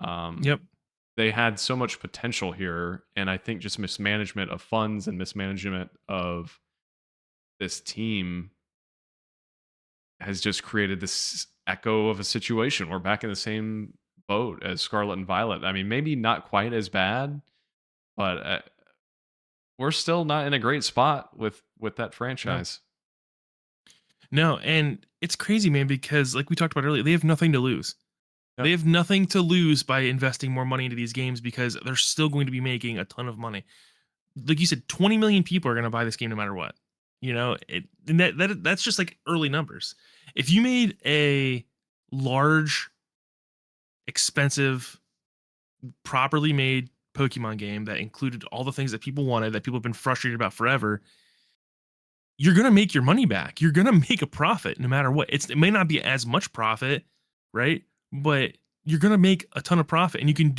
Um, Yep. they had so much potential here, and I think just mismanagement of funds and mismanagement of this team has just created this echo of a situation. We're back in the same boat as Scarlet and Violet. I mean, maybe not quite as bad, but we're still not in a great spot with that No. franchise. No, and it's crazy, man, because like we talked about earlier, they have nothing to lose. Yep. They have nothing to lose by investing more money into these games because they're still going to be making a ton of money. Like you said, 20 million people are going to buy this game no matter what. And that's just like early numbers. If you made a large, expensive, properly made Pokemon game that included all the things that people wanted, that people have been frustrated about forever, you're going to make your money back. You're going to make a profit no matter what. It may not be as much profit, right? But you're gonna make a ton of profit, and you can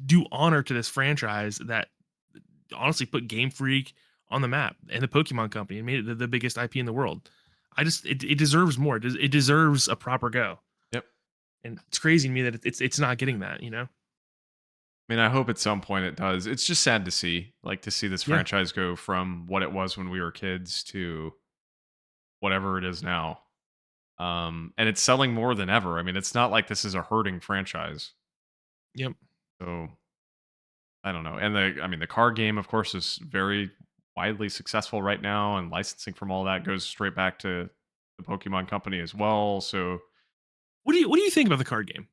do honor to this franchise that honestly put Game Freak on the map and the Pokemon Company and made it the biggest IP in the world. It deserves more. It deserves a proper go. Yep. And it's crazy to me that it's not getting that. I mean, I hope at some point it does. It's just sad to see, like, to see this Yeah. franchise go from what it was when we were kids to whatever it is now. And it's selling more than ever. I mean, it's not like this is a hurting franchise. Yep. So I don't know. And the card game, of course, is very widely successful right now, and licensing from all that goes straight back to the Pokemon Company as well. So What do you think about the card game?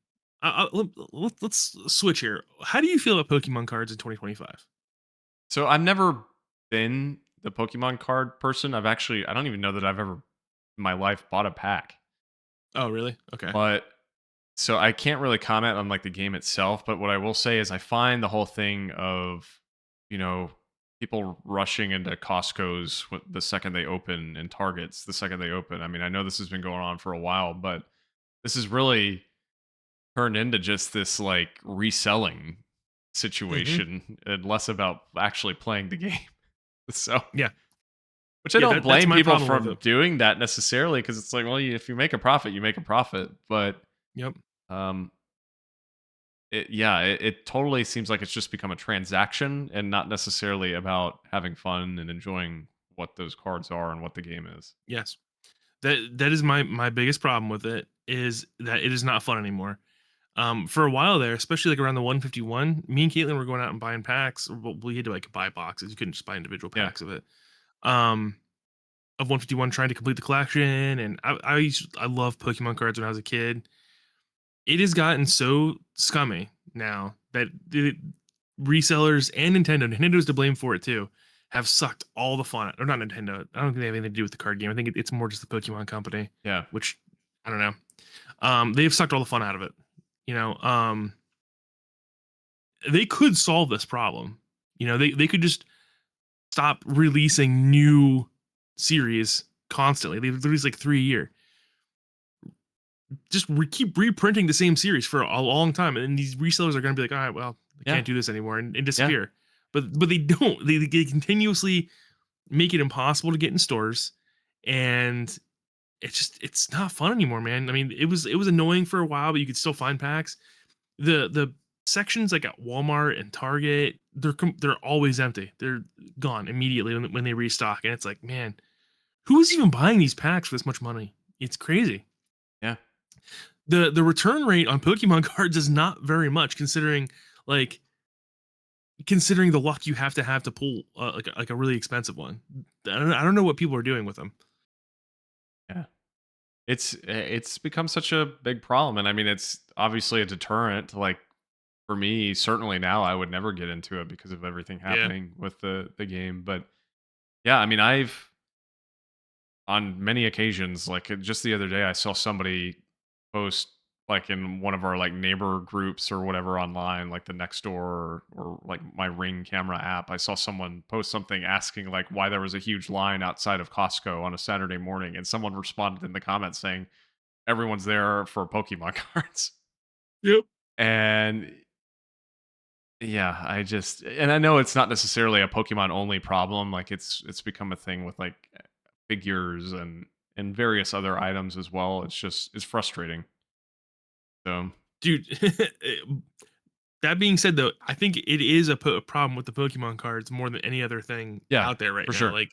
Let's switch here. How do you feel about Pokemon cards in 2025? So I've never been the Pokemon card person. I don't even know that I've ever in my life bought a pack. Oh, really? Okay. But so I can't really comment on like the game itself, but what I will say is I find the whole thing of, you know, people rushing into Costco's the second they open and Targets the second they open. I mean, I know this has been going on for a while, but this is really turned into just this like reselling situation and less about actually playing the game. So, Yeah. which I Yeah, don't that's blame my people problem with from it. doing that necessarily, because it's like, well, if you make a profit, you make a profit. But Yep. um, it totally seems like it's just become a transaction and not necessarily about having fun and enjoying what those cards are and what the game is. Yes. That is my biggest problem with it, is that it is not fun anymore. For a while there, especially like around the 151, me and Caitlin were going out and buying packs. Well, we had to like buy boxes. You couldn't just buy individual Yeah. packs of it. Um, of 151, trying to complete the collection, and I love Pokemon cards when I was a kid. It has gotten so scummy now that the resellers and Nintendo's to blame for it too, have sucked all the fun. Or not Nintendo. I don't think they have anything to do with the card game. I think it's more just the Pokemon Company, Yeah. which I don't know. They've sucked all the fun out of it. You know, they could solve this problem. They could just stop releasing new series constantly. They release like 3 a year. Just keep reprinting the same series for a long time, and these resellers are going to be like, all right, well, I Yeah. can't do this anymore, and disappear. But they don't. They continuously make it impossible to get in stores, and it's not fun anymore, man. I mean, it was annoying for a while, but you could still find packs. The sections like at Walmart and Target, they're always empty. They're gone immediately when they restock, and it's like, man, who is even buying these packs for this much money? It's crazy. Yeah. The return rate on Pokemon cards is not very much, like considering the luck you have to pull like a really expensive one. I don't know what people are doing with them. Yeah. It's become such a big problem, and I mean, it's obviously a deterrent. Like for me, certainly now, I would never get into it because of everything Yeah. happening with the game. But yeah, I mean, I've on many occasions, like just the other day, I saw somebody post like in one of our like neighbor groups or whatever online, like the next door or like my Ring camera app. I saw someone post something asking like why there was a huge line outside of Costco on a Saturday morning, and someone responded in the comments saying everyone's there for Pokemon cards. Yep. And yeah, and I know it's not necessarily a Pokemon only problem. Like it's become a thing with like figures and various other items as well. It's frustrating. So Dude, that being said, though, I think it is a problem with the Pokemon cards more than any other thing yeah, out there right for now. sure. Like,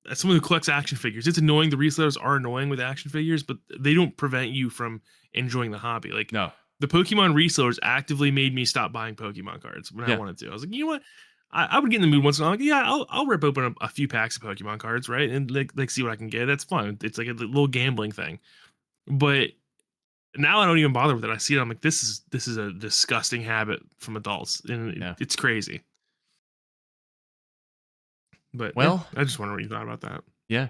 as someone who collects action figures, it's annoying. The resellers are annoying with action figures, but they don't prevent you from enjoying the hobby. Like, No. the Pokemon resellers actively made me stop buying Pokemon cards when I Yeah. wanted to. I was like, you know what? I would get in the mood once in a while. Like, yeah, I'll rip open a few packs of Pokemon cards, right? And like see what I can get. That's fun. It's like a little gambling thing. But now I don't even bother with it. I see it. I'm like, this is a disgusting habit from adults, and Yeah. it's crazy. But Well, I just wonder what you thought about that. yeah.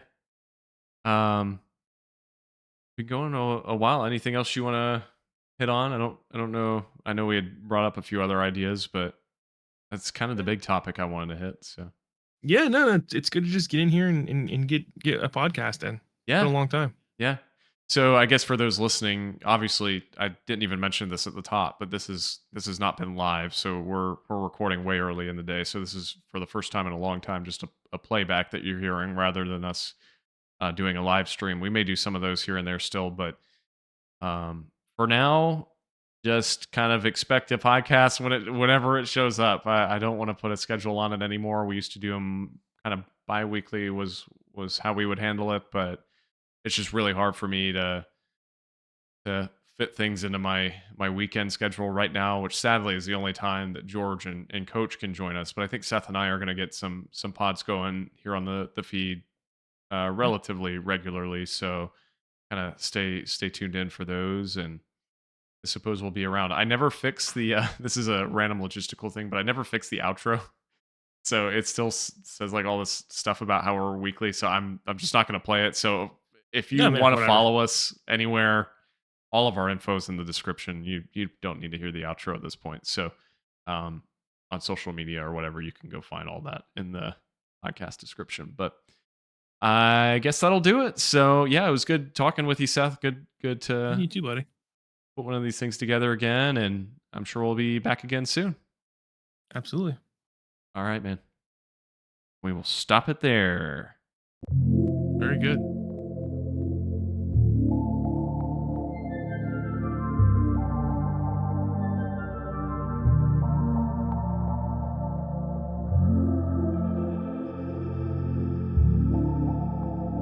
Been going a while. Anything else you want to hit on? I don't know. I know we had brought up a few other ideas, but that's kind of the big topic I wanted to hit. So Yeah, no, it's good to just get in here and get a podcast in. It's been yeah, a long time. yeah. So I guess for those listening, obviously I didn't even mention this at the top, but this has not been live. So we're recording way early in the day. So this is for the first time in a long time, just a playback that you're hearing rather than us doing a live stream. We may do some of those here and there still, but for now, just kind of expect a podcast whenever it shows up. I don't want to put a schedule on it anymore. We used to do them kind of bi-weekly was how we would handle it, but it's just really hard for me to fit things into my weekend schedule right now, which sadly is the only time that George and Coach can join us. But I think Seth and I are going to get some pods going here on the feed relatively regularly. So kind of stay tuned in for those, and I suppose we'll be around. I never fix the this is a random logistical thing, but I never fix the outro. So it still says like all this stuff about how we're weekly. So I'm just not going to play it. So if you Yeah, man, want to whatever. follow us anywhere, all of our info is in the description. You don't need to hear the outro at this point. So on social media or whatever, you can go find all that in the podcast description. But I guess that'll do it. So yeah, it was good talking with you, Seth. Good to You too, buddy. put one of these things together again, and I'm sure we'll be back again soon. Absolutely. All right, man. We will stop it there. Very good.